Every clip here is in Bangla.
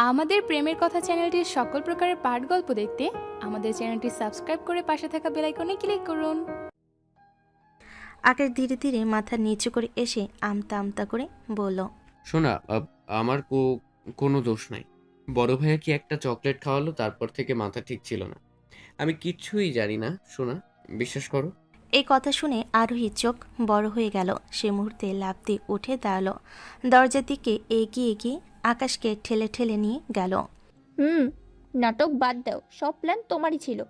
আমাদের প্রেমের কথা চ্যানেলটির সকল প্রকারের পাঠ গল্প দেখতে আমাদের চ্যানেলটি সাবস্ক্রাইব করে পাশে থাকা বেল আইকনে ক্লিক করুন। আকাশ ধীরে ধীরে মাথা নিচু করে এসে আমতা আমতা করে বলল, শোনা, আমার কোনো দোষ নাই। বড় ভাইয়া কি একটা চকলেট খাওয়ালো, তারপর থেকে মাথা ঠিক ছিল না। আমি কিচ্ছুই জানি না সোনা, বিশ্বাস করো। এই কথা শুনে আরোহী চোখ বড় হয়ে গেল। সে মুহূর্তে লাফ দিয়ে উঠে দাঁড়ালো, দরজার দিকে এগিয়ে গিয়ে আকাশকে ঠেলে ঠেলে নিয়ে গেল। নাটক বাদ দাও, সব প্ল্যান তোমারই ছিল।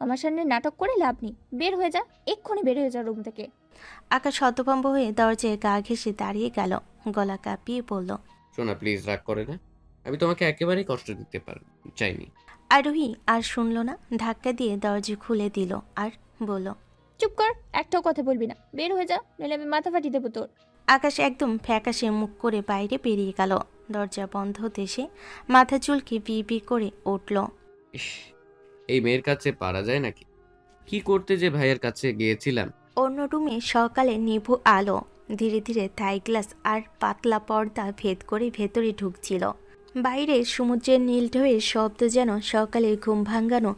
আমার সামনে নাটক করে লাভ নেই, বের হয়ে যা, এক্ষুনি বের হয়ে যা রুম থেকে। আকাশ হতভম্ব হয়ে দরজায় গা ঘেঁষে দাঁড়িয়ে গেল, গলা কাঁপিয়ে বলল, সোনা প্লিজ রাগ করে না, আমি তোমাকে একেবারেই কষ্ট দিতে চাইনি। আরোহী আর শুনল না, ধাক্কা দিয়ে দরজা খুলে দিল আর বলল, চুপ কর, একটাও কথা বলবি না, বের হয়ে যা, নইলে আমি মাথা ফাটিয়ে দেবো তোর। আকাশ একদম ফ্যাকাশে মুখ করে বাইরে বেরিয়ে গেল। দরজা বন্ধ হতে সে মাথা চুলকে বি করে উঠল। ইস, এই মেয়ের কাছে পারা যায় নাকি? কি করতে যে ভাইয়ের কাছে গিয়েছিলাম। অন্য রুমে সকালে নিভু আলো ধীরে ধীরে থাই গ্লাস আর পাতলা পর্দা ভেদ করে ভেতরে ঢুকছিল। বাইরে সমুদ্রের নীল ঢেউয়ের শব্দ যেন সকালের ঘুম ভাঙানো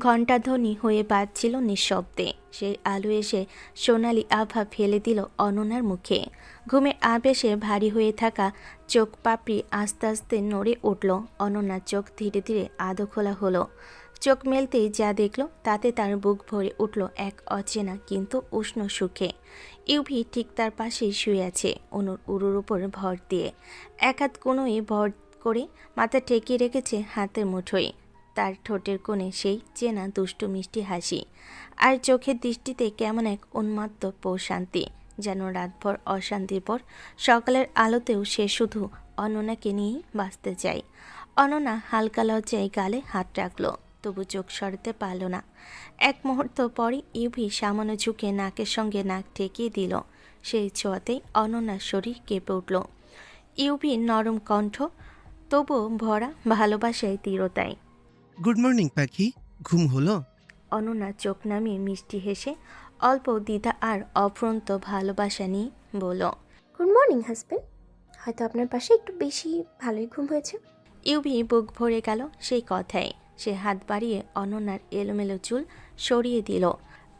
ঘণ্টাধ্বনি হয়ে বাজছিল নিঃশব্দে। সেই আলো এসে সোনালি আভা ফেলে দিল অননার মুখে। ঘুমের আবেশে ভারী হয়ে থাকা চোখ পাপড়ি আস্তে আস্তে নড়ে উঠল। অননার চোখ ধীরে ধীরে আদো খোলা হলো। চোখ মেলতেই যা দেখল তাতে তার বুক ভরে উঠল এক অচেনা কিন্তু উষ্ণ সুখে। ইউভি ঠিক তার পাশেই শুয়ে আছে, অনুর উরুর উপর ভর দিয়ে। এক হাত কোনোই ভর করে মাথা ঠেকিয়ে রেখেছে হাতের মুঠোয়। তার ঠোঁটের কোণে সেই চেনা দুষ্টু মিষ্টি হাসি, আর চোখের দৃষ্টিতে কেমন এক উন্মাত্ত প্রশান্তি, যেন রাতভর অশান্তির পর সকালের আলোতেও সে শুধু অননাকে নিয়েই বাঁচতে চায়। অননা হালকা লজ্জায় গালে হাত রাখল, তবু চোখ সরাতে পারল না। এক মুহূর্ত পরই ইউভি সামান্য ঝুঁকে নাকের সঙ্গে নাক ঠেকিয়ে দিল। সেই ছোঁয়াতেই অননার শরীর কেঁপে উঠল। ইউভির নরম কণ্ঠ তবু ভরা ভালোবাসায় দৃঢ়তায়। গুড মর্নিং পাখি, ঘুম হলো? অননা চোখ নামিয়ে মিষ্টি হেসে অল্প দ্বিধা আর অফুরন্ত ভালোবাসা নিয়ে বলল, গুড মর্নিং হাজবেন্ড, হয়তো আপনার পাশে একটু বেশি ভালোই ঘুম হয়েছে। ইউভি বুক ভরে গেল সেই কথায়। সে হাত বাড়িয়ে অননার এলোমেলো চুল সরিয়ে দিল,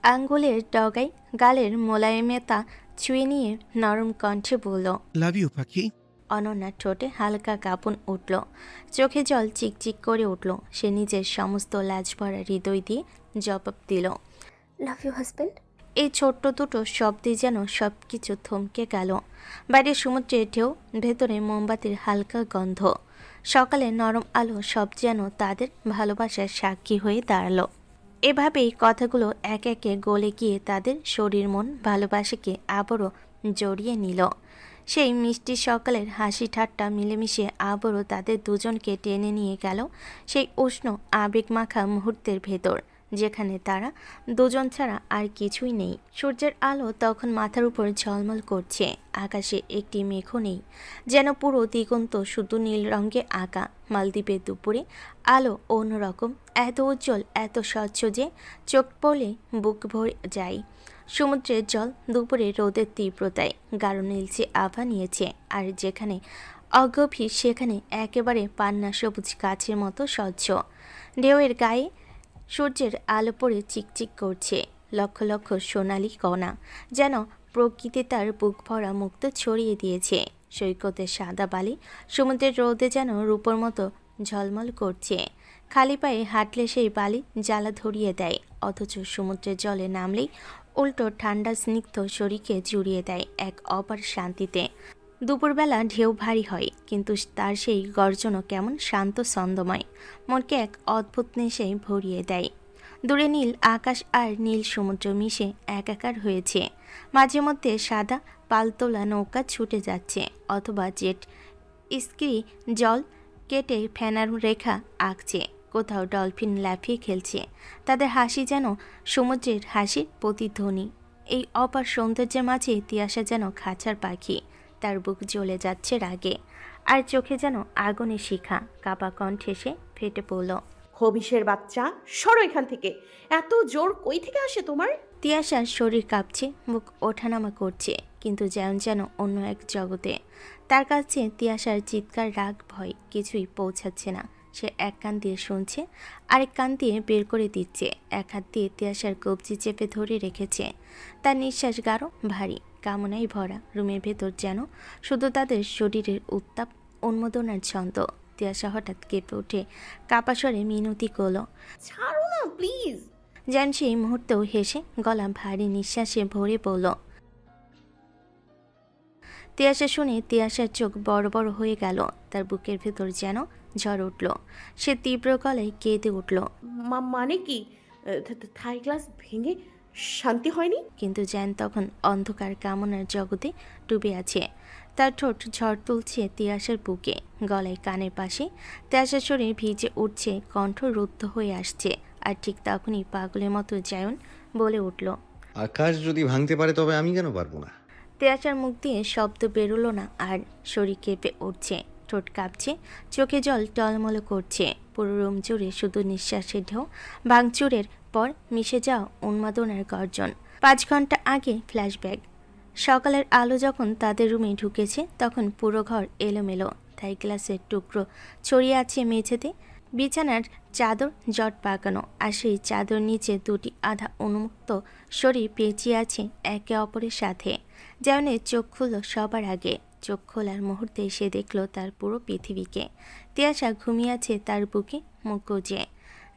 আঙ্গুলের ডগায় গালের মোলায়েমতা ছুঁয়ে নিয়ে নরম কণ্ঠে বলল, লাভ ইউ পাখি। অনন্যার ঠোঁটে হালকা কাঁপন উঠল, চোখে জল চিকচিক করে উঠল। সে নিজের সমস্ত লাজ ভরা হৃদয় দিয়ে জবাব দিল, লাভ ইউ হাজবেন্ড। এই ছোট্ট দুটো শব্দে যেন সব কিছু থমকে গেল। বাইরে সমুদ্রের ঢেউ, ভেতরে মোমবাতির হালকা গন্ধ, সকালে নরম আলো, সব যেন তাদের ভালোবাসার সাক্ষী হয়ে দাঁড়ালো। এভাবেই কথাগুলো একে একে গলে গিয়ে তাদের শরীর মন ভালোবাসাকে আবারও জড়িয়ে নিল। সেই মিষ্টি সকালের হাসি ঠাট্টা মিলেমিশে আবারও তাদের দুজনকে টেনে নিয়ে গেল সেই উষ্ণ আবেগমাখা মুহূর্তের ভেতর, যেখানে তারা দুজন ছাড়া আর কিছুই নেই। সূর্যের আলো তখন মাথার উপর ঝলমল করছে, আকাশে একটি মেঘও নেই, যেন পুরো দিগন্ত শুধু নীল রঙে আঁকা। মালদ্বীপের দুপুরে আলো অন্যরকম, এত উজ্জ্বল, এত স্বচ্ছ যে চোখ পড়লে বুক ভরে যায়। সমুদ্রের জল দুপুরে রোদের তীব্রতায় গাঢ় নীলচে আভা নিয়েছে, আর যেখানে অগভীর সেখানে একেবারে পান্না সবুজ গাছের মতো স্বচ্ছ। ঢেউয়ের গায়ে সূর্যের আলো পড়ে চিকচিক করছে লক্ষ লক্ষ সোনালি কণা, যেন প্রকৃতি তার বুক ভরা মুক্ত ছড়িয়ে দিয়েছে। সৈকতের সাদা বালি সমুদ্রের রোদে যেন রূপোর মতো ঝলমল করছে। খালি পায়ে হাঁটলে সেই বালি জ্বালা ধরিয়ে দেয়, অথচ সমুদ্রের জলে নামলেই উল্টো ঠান্ডা স্নিগ্ধ শরীরকে জুড়িয়ে দেয় এক অপার শান্তিতে। দুপুরবেলা ঢেউ ভারী হয়, কিন্তু তার সেই গর্জনও কেমন শান্ত ছন্দময়, মনকে এক অদ্ভুত নেশায় ভরিয়ে দেয়। দূরে নীল আকাশ আর নীল সমুদ্র মিশে একাকার হয়েছে। মাঝে মধ্যে সাদা পালতোলা নৌকা ছুটে যাচ্ছে, অথবা জেট স্কি জল কেটে ফেনার রেখা আঁকছে। কোথাও ডলফিন লাফিয়ে খেলছে, তাদের হাসি যেন সমুদ্রের হাসির প্রতিধ্বনি। এই অপার সৌন্দর্যের মাঝে তিয়াসা যেন খাঁচার পাখি, তার বুক জ্বলে যাচ্ছে রাগে, আর চোখে যেন আগুনের শিখা। কাপা কণ্ঠে সে ফেটে পড়ল, হবিষের বাচ্চা, সরো এখান থেকে। এত জোর কই থেকে আসে তোমার? তিয়াসার শরীর কাঁপছে, মুখ ওঠানামা করছে, কিন্তু যেন যেন অন্য এক জগতে। তার কাছে তিয়াশার চিৎকার, রাগ, ভয় কিছুই পৌঁছাচ্ছে না। সে এক কান দিয়ে শুনছে, আরেক কান দিয়ে বের করে দিচ্ছে। এক হাত দিয়ে তিয়াশার কবজি চেপে ধরে রেখেছে। তার নিঃশ্বাস গাঢ়, ভারী, কামনায় ভরা। রুমের ভেতর যেন শুধু তাদের শরীরের উত্তাপ, উন্মোদনার ছন্দ। তিয়াশা হঠাৎ কেঁপে উঠে কাপা স্বরে মিনতি করল। ছাড়ো না প্লিজ। যেন সেই মুহূর্তেও হেসে গলা ভারী নিঃশ্বাসে ভরে পড়ল। তিয়াশা শুনে তিয়াশার চোখ বড় বড় হয়ে গেল। তার বুকের ভেতর যেন ঝড় উঠল। সে তীব্র গলায় কেঁদে উঠল। মানে কি থাই গ্লাস ভেঙে শান্তি হয়নি? কিন্তু জ্যান তখন অন্ধকার কামনার জগতে ডুবে আছে। তার ঠোঁট ঝড় তুলছে তিয়াশার বুকে, গলায় কানের পাশে। তিয়াশার শরীর ভিজে উঠছে, কণ্ঠ রুদ্ধ হয়ে আসছে। আর ঠিক তখনই পাগলের মতো জায়ন বলে উঠল। আকাশ যদি ভাঙতে পারে তবে আমি কেন পারবো না? তিয়াশার মুখ দিয়ে শব্দ বেরোলো না, আর শরীর কেঁপে উঠছে, ঠোঁট কাঁপছে, চোখে জল টলমল করছে। পুরো রুম জুড়ে শুধু নিঃশ্বাসের ঢেউ, ভাঙচুরের পর মিশে যাওয়া উন্মাদনার গর্জন। 5 ঘন্টা আগে ফ্ল্যাশব্যাক। সকালের আলো যখন তাদের রুমে ঢুকেছে তখন পুরো ঘর এলোমেলো। থাই গ্লাসের টুকরো ছড়িয়ে আছে মেঝেতে। বিছানার চাদর জট পাকানো, আর সেই চাদর নিচে দুটি আধা উন্মুক্ত শরীর পেঁচিয়ে আছে একে অপরের সাথে। জায়নের চোখ খুলল সবার আগে। চোখ খোলার মুহূর্তে সে দেখল তার পুরো পৃথিবীকে। তিয়াশা ঘুমিয়ে আছে তার বুকে, মুখ গুজে।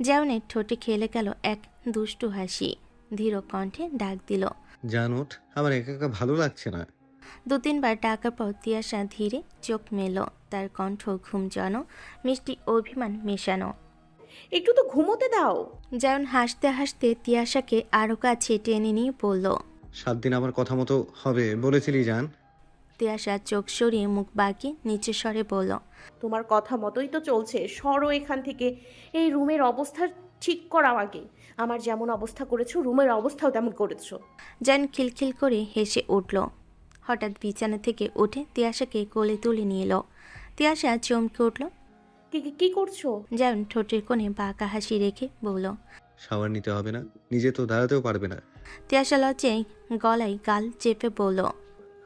জায়নের ঠোঁটে খেলে গেল এক দুষ্টু হাসি। ধীর কণ্ঠে ডাক দিল। জানোট, আমার একা একা ভালো লাগছে না। 2-3 বার ডাকার পর তিয়াশা ধীরে চোখ মেল। তার কণ্ঠ ঘুমজানো, মিষ্টি অভিমান মেশানো। একটু তো ঘুমোতে দাও। জায়ন হাসতে হাসতে তিয়াশাকে আরও কাছে টেনে নিয়ে বলল। 7 দিন আমার কথা মতো হবে বলেছিলি জান। তিয়াশা চোখ সরিয়ে মুখ বাঁকিয়ে নিচে স্বরে বলল। তোমার কথা মতোই তো চলছে। সরো এখান থেকে। এই রুমের অবস্থা ঠিক করাও আগে। আমার যেমন অবস্থা করেছো রুমের অবস্থাও তেমন করেছো। জায়ন খিলখিল করে হেসে উঠল। হঠাৎ বিছানা থেকে উঠে তিয়াশাকে কোলে তুলে নিয়ে এলো। তিয়াশা চমকে উঠল। কি করছো? জায়ন ঠোঁটের কোণে বাঁকা হাসি রেখে বলল। শাওয়ার নিতে হবে না? নিজে তো দাঁড়াতেও পারবে না। তিয়াশা লজ্জায় গলায় গাল চেপে বলল।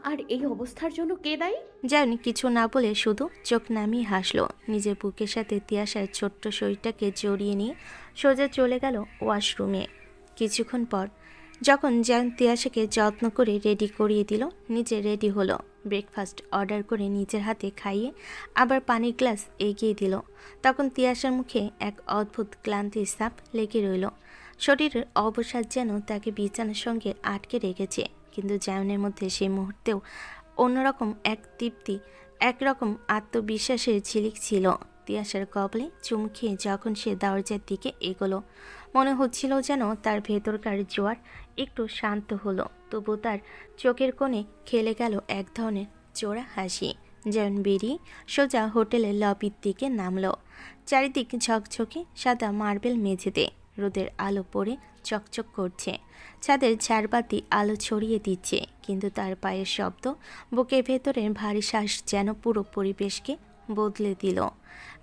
আর এই অবস্থার জন্য কে দায়ী? জায়ন কিছু না বলে শুধু চোখ নামিয়ে হাসলো। নিজের বুকের সাথে তিয়াশার ছোট্ট শরীরটাকে জড়িয়ে নিয়ে সোজা চলে গেল ওয়াশরুমে। কিছুক্ষণ পর যখন জায়ন তিয়াশাকে যত্ন করে রেডি করিয়ে দিল, নিজে রেডি হলো। ব্রেকফাস্ট অর্ডার করে নিজের হাতে খাইয়ে আবার পানির গ্লাস এগিয়ে দিল। তখন তিয়াশার মুখে এক অদ্ভুত ক্লান্তির ছাপ লেগে রইল। শরীরের অবসাদ যেন তাকে বিছানার সঙ্গে আটকে রেখেছে। কিন্তু জায়নের মধ্যে সেই মুহূর্তেও অন্যরকম এক তৃপ্তি, একরকম আত্মবিশ্বাসের ঝিলিক ছিল। তিয়াশার কবলে চুমু খেয়ে যখন সে দরজার দিকে এগোলো, মনে হচ্ছিল যেন তার ভেতরকার জোয়ার একটু শান্ত হলো। তবু তার চোখের কোণে খেলে গেল এক ধরনের চোরা হাসি। জায়ন বেরিয়ে সোজা হোটেলের লবির দিকে নামল। চারিদিক ঝকঝকে সাদা মার্বেল মেঝেতে রোদের আলো পড়ে চকচক করছে। ছাদের ঝাড়বাতি আলো ছড়িয়ে দিচ্ছে, কিন্তু তার পায়ের শব্দ, বুকের ভেতরের ভারী শ্বাস যেন পুরো পরিবেশকে বদলে দিল।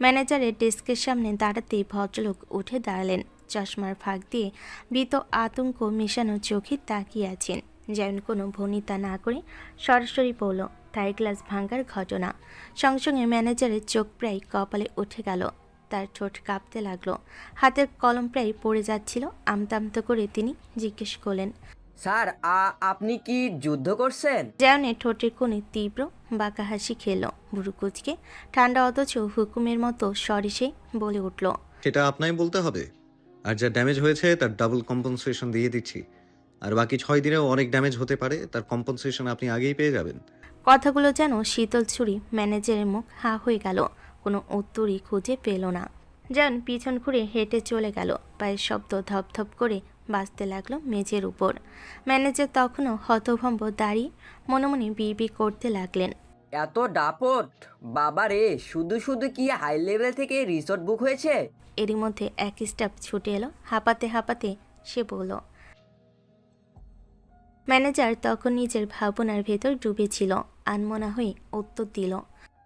ম্যানেজারের ডেস্কের সামনে দাঁড়াতেই ভদ্রলোক উঠে দাঁড়ালেন। চশমার ফাঁক দিয়ে ভীত আতঙ্ক মেশানো চোখে তাকিয়ে আছেন। যেমন কোনো ভনিতা না করে সরাসরি বলল থাই গ্লাস ভাঙার ঘটনা। সঙ্গে সঙ্গে ম্যানেজারের চোখ প্রায় কপালে উঠে গেল। তার ঠোঁট কাঁপতে লাগলো, হাতের কলম প্রায় পড়ে যাচ্ছিল। আমতা আমতা করে তিনি জিজ্ঞেস করলেন। স্যার, আপনি কি যুদ্ধ করছেন? জায়নের ঠোঁটের কোণে তীব্র বাঁকা হাসি খেল। ভুরু কুচকে ঠান্ডা অথচ হুকুমের মতো স্বরে সে বলে উঠল। সেটা আপনাই বলতে হবে। আর যা ড্যামেজ হয়েছে তার ডাবল কম্পনসেশন দিয়ে দিচ্ছি। আর বাকি 6 দিনেও অনেক ড্যামেজ হতে পারে, তার কম্পনসেশন আপনি আগেই পেয়ে যাবেন। কথাগুলো যেন শীতল ছুরি। ম্যানেজারের মুখ হা হয়ে গেল, কোনো উত্তরই খুঁজে পেল না। জান পিছন ঘুরে হেঁটে চলে গেল। পায়ের শব্দ ধপধপ করে বাজতে লাগলো মেঝের উপর। ম্যানেজার তখনও হতভম্ব দাঁড়িয়ে মনে মনে বিড়বিড় করতে লাগলেন। এত ডাপট বাবা রে! শুধু শুধু কি হাই লেভেল থেকে রিসোর্ট বুক হয়েছে? এরই মধ্যে এক স্টাফ ছুটে এলো। হাঁপাতে হাঁপাতে সে বলল। ম্যানেজার তখন নিজের ভাবনার ভেতর ডুবেছিল। আনমনা হয়ে উত্তর দিল।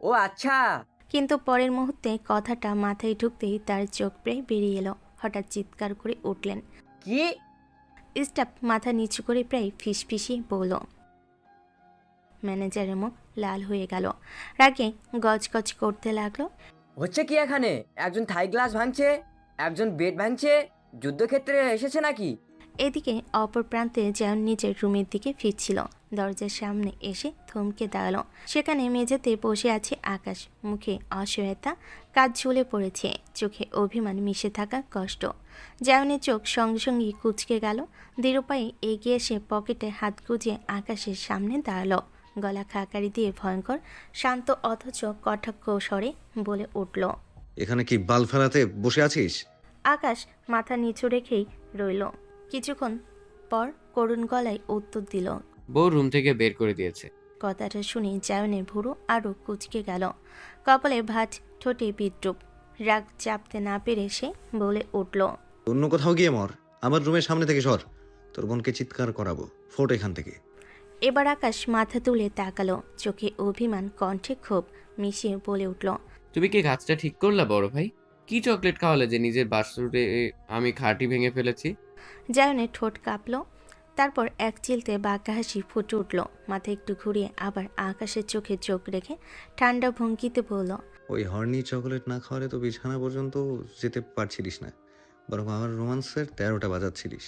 ও আচ্ছা। কিন্তু পরের মুহূর্তে কথাটা মাথায় ঢুকতেই তার চোখ প্রায় বেরিয়ে এলো। হঠাৎ চিৎকার করে উঠলেন। কি? স্টাফ মাথা নিচু করে প্রায় ফিসফিসিয়ে বলল। ম্যানেজারের মুখ লাল হয়ে গেল, রাগে গজগজ করতে লাগলো। হচ্ছে কি এখানে? একজন থাই গ্লাস ভাঙছে, একজন বেড ভাঙছে, যুদ্ধক্ষেত্রে এসেছে নাকি? এদিকে অপর প্রান্তে জায়ন নিজের রুমের দিকে ফিরছিল, দরজার সামনে এসে থমকে দাঁড়ালো। সেখানে মেঝেতে বসে আছে আকাশ, মুখে অসহায়তা, কাজ ঝুলে পড়েছে, চোখে অভিমান মিশে থাকা কষ্ট। জায়নের চোখ সঙ্গে সঙ্গে কুঁচকে গেল। দৃঢ়পায়ে এগিয়ে এসে পকেটে হাত গুজিয়ে আকাশের সামনে দাঁড়ালো, গলা খাকারি দিয়ে ভয়ঙ্কর শান্ত অথচ কটাক্ষ স্বরে বলে উঠল। এখানে কি বাল ফেলাতে বসে আছিস? আকাশ মাথা নিচু রেখেই রইল। কিছুক্ষণ পর করুণ গলায় উত্তর দিল। বউ রুম থেকে বের করে দিয়েছে। কথাটা শুনে জায়নের ভুরু আরও কুঁচকে গেল, কপালে ভাঁজ, ঠোঁটে বিদ্রুপ। রাগ চাপতে না পেরে সে বলে উঠল। অন্য কোথাও গিয়ে মর, আমার রুমের সামনে থেকে সর, তোর বোনকে চিৎকার করাবো, ফোট এখান থেকে। এবার আকাশ মাথা তুলে তাকালো, চোখে অভিমান, কণ্ঠে ক্ষোভ মিশিয়ে বলে উঠল। তুমি কি কাজটা ঠিক করলা বড় ভাই? কি চকলেট খাওয়ালে যে নিজের বাথরুমে আমি খাঁটি ভেঙে ফেলেছি? জায়নের ঠোঁট কাঁপল, তারপর এক চিলতে বাঁকা হাসি ফুটে উঠল। মাথা একটু ঘুরিয়ে আবার আকাশের চোখে চোখ রেখে ঠান্ডা ভঙ্গিতে বলল। ওই হর্নি চকোলেট না খাওয়ালে তো বিছানা পর্যন্ত যেতে পারছিলিস না, বরং আমার রোমান্সের 13টা বাজাচ্ছিলিস।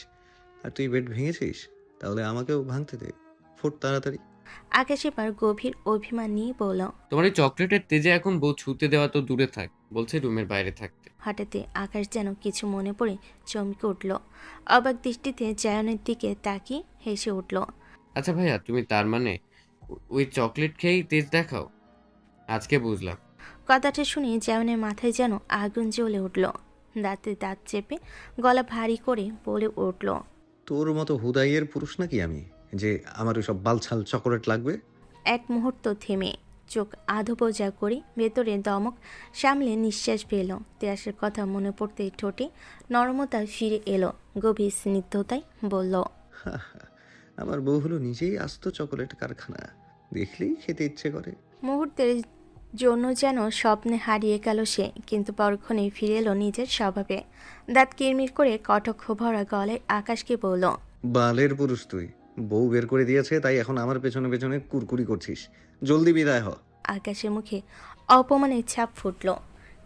আর তুই বেড ভেঙেছিস, তাহলে আমাকেও ভাঙতে দে, ফোট তাড়াতাড়ি। আকাশ এবার গভীর অভিমান নিয়ে বলল। তোমার এই চকলেটের তেজে এখন বউ ছুতে দেওয়া তো দূরে থাক, বলছে রুমের বাইরে থাকতে। হঠাৎই আকাশ যেন কিছু মনে পড়ে চমকে উঠল, অবাক দৃষ্টিতে জায়নের দিকে তাকিয়ে হেসে উঠল। আচ্ছা ভাইয়া, তুমি তার মানে ওই চকলেট খেয়েই তেজ দেখাও? আজকে বুঝলাম। কথাটা শুনে জায়নের মাথায় যেন আগুন জ্বলে উঠল, দাঁতে দাঁত চেপে গলা ভারী করে বলে উঠল। তোর মতো হুদাইয়ের পুরুষ নাকি আমি, যে আমার ওইসব বালছাল চকোলেট লাগবে? এক মুহূর্ত থেমে চোখ আধো বোঝা করে ভেতরে দমক সামলে নিঃশ্বাস ফেল। তিয়াসের কথা মনে পড়তেই ঠোঁটে নরমতা ফিরে এলো, গভীর স্নিগ্ধতায় বলল। আমার বউ হলো নিজেই আস্ত চকোলেট কারখানা, দেখলেই খেতে ইচ্ছে করে। মুহূর্তের জন্য যেন স্বপ্নে হারিয়ে গেল সে, কিন্তু পরক্ষণেই ফিরে এলো নিজের স্বভাবে। দাঁত কিরমির করে কটক্ষ ভরা গলায় আকাশকে বলল। বালের পুরুষ তুই, বউ বের করে দিয়েছে তাই এখন আমার পেছনে পেছনে কুরকুরি করছিস, জলদি বিদায় হ। আকাশের মুখে অপমানের ছাপ ফুটল,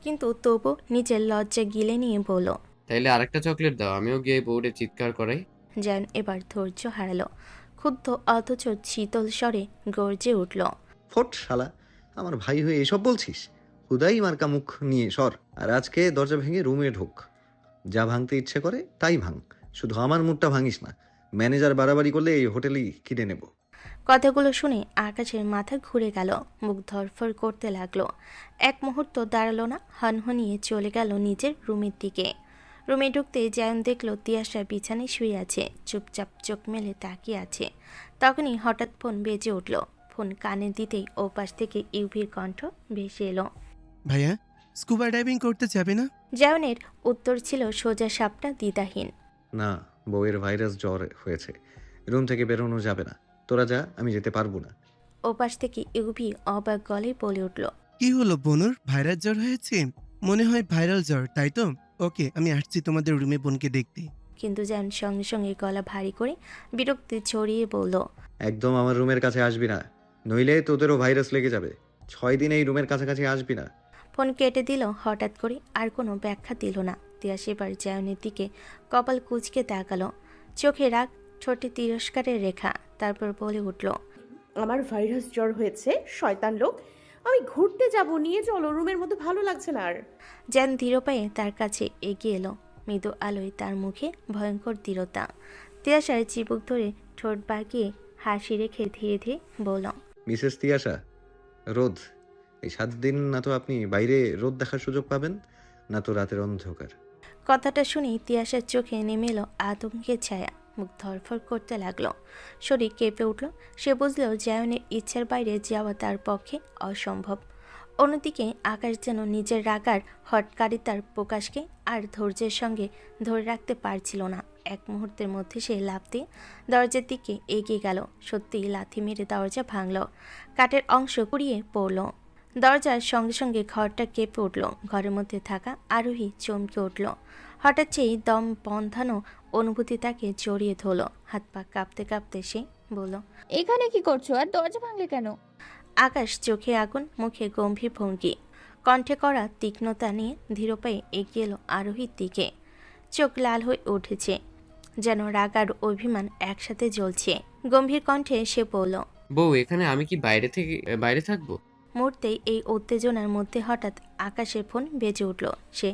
কিন্তু তবু নিজের লজ্জা গিলে নিয়ে বলল। তাইলে আরেকটা চকলেট দাও, আমিও গিয়ে বউরে চিৎকার করাই। জায়ন এবার ধৈর্য হারালো, ক্ষুব্ধ অথচ শীতল স্বরে গর্জে উঠল। ফোট শালা, আমার ভাই হয়ে এসব বলছিস? হুদাই মার্কা মুখ নিয়ে সর, আর আজকে দরজা ভেঙে রুমে ঢোক। যা ভাঙতে ইচ্ছে করে তাই ভাঙ, শুধু আমার মুডটা ভাঙিস না। ম্যানেজার বাড়াবাড়ি করলে এই হোটেলেই কিনে নেব। কথাগুলো শুনে আকাশের মাথা ঘুরে গেল, মুখ ধরফর করতে লাগলো। এক মুহূর্ত দাঁড়ালো না, হনহনিয়ে চলে গেল নিজের রুমের দিকে। রুমে ঢুকতে জায়ন দেখলো তিয়াসা বিছানায় শুয়ে আছে, চুপচাপ চোখ মেলে তাকিয়ে আছে। তখনই হঠাৎ ফোন বেজে উঠল। ফোন কানে দিতেই ওপাশ থেকে ইউভির কণ্ঠ ভেসে এলো। ভাইয়া, স্কুবা ডাইভিং করতে যাবে না? জায়নের উত্তর ছিল সোজা সাপটা দ্বিধাহীন। না, বউয়ের ভাইরাস জ্বর হয়েছে, রুম থেকে বেরোনো যাবে না। তোরা যা, আমি যেতে পারবো না। ওপাশ থেকে ইউভি অবাক গলায় বলে উঠল। কি হলো বোনর, ভাইরাস জ্বর হয়েছে? মনে হয় ভাইরাল জ্বর, তাই তো? ওকে, আমি আসছি তোমাদের রুমে বোনকে দেখতে। কিন্তু জায়ন সঙ্গে সঙ্গে গলা ভারী করে বিরক্তি ছড়িয়ে বলল। একদম আমার রুমের কাছে আসবি না, নইলে তোদেরও ভাইরাস লেগে যাবে। 6 দিন এই রুমের কাছাকাছি আসবি না। ফোন কেটে দিল হঠাৎ করে, আর কোনো ব্যাখ্যা দিল না। তিয়াস এবার জায়নের দিকে কপাল কুঁচকে তাকালো, চোখে রাগ, ঠোঁটে তিরস্কারের রেখা, তারপর বলে উঠল। আমার ভাইরাস জ্বর হয়েছে, শয়তান লোক। আমি ঘুরতে যাব, নিয়ে চলো, রুমের মধ্যে ভালো লাগছে না আর। জায়ন ধীর পায়ে তার কাছে এগিয়ে এলো, মৃদু আলোয় তার মুখে ভয়ঙ্কর দৃঢ়তা। তিয়াসার চিবুক ধরে ঠোঁট বাঁকিয়ে হাসি রেখে ধীরে ধীরে বলল। মিসেস তিয়াসা, রোদ এই 7 দিন না তো আপনি বাইরে রোদ দেখার সুযোগ পাবেন, না তো রাতের অন্ধকার। কথাটা শুনেই তিয়াসার চোখে নেমে এলো আতঙ্কের ছায়া, মুখ ধরফর করতে লাগলো, শরীর কেঁপে উঠল। সে বুঝল জায়নের ইচ্ছার বাইরে যাওয়া তার পক্ষে অসম্ভব। অন্যদিকে আকাশ যেন নিজের রাগার হটকারিতার প্রকাশকে আর ধৈর্যের সঙ্গে ধরে রাখতে পারছিল না। এক মুহূর্তের মধ্যে সে লাফ দিয়ে দরজার দিকে এগিয়ে গেল। সত্যিই লাথি মেরে দরজা ভাঙল, কাঠের অংশ কুড়িয়ে পড়ল। দরজার সঙ্গে সঙ্গে ঘরটা কেঁপে উঠল। ঘরের মধ্যে থাকা আরোহী চমকে উঠল। হঠাৎ সেই দম বন্ধানো অনুভূতি তাকে জড়িয়ে ধরল। হাত পা কাঁপতে কাঁপতে সে বলল। এখানে কি করছো আর দরজা ভাঙলে কেন? আকাশ চোখে আগুন, মুখে গম্ভীর ভঙ্গি, কণ্ঠে করা তীক্ষ্ণতা নিয়ে ধীর পায়ে এগিয়ে এলো আরোহীর দিকে। চোখ লাল হয়ে উঠেছে, যেন রাগ আর অভিমান একসাথে জ্বলছে। গম্ভীর কণ্ঠে সে বলল, বউ, এখানে আমি কি বাইরে থাকবো? মুহূর্তেই এই উত্তেজনার মধ্যে হঠাৎ আকাশের ফোন বেজে উঠল। সে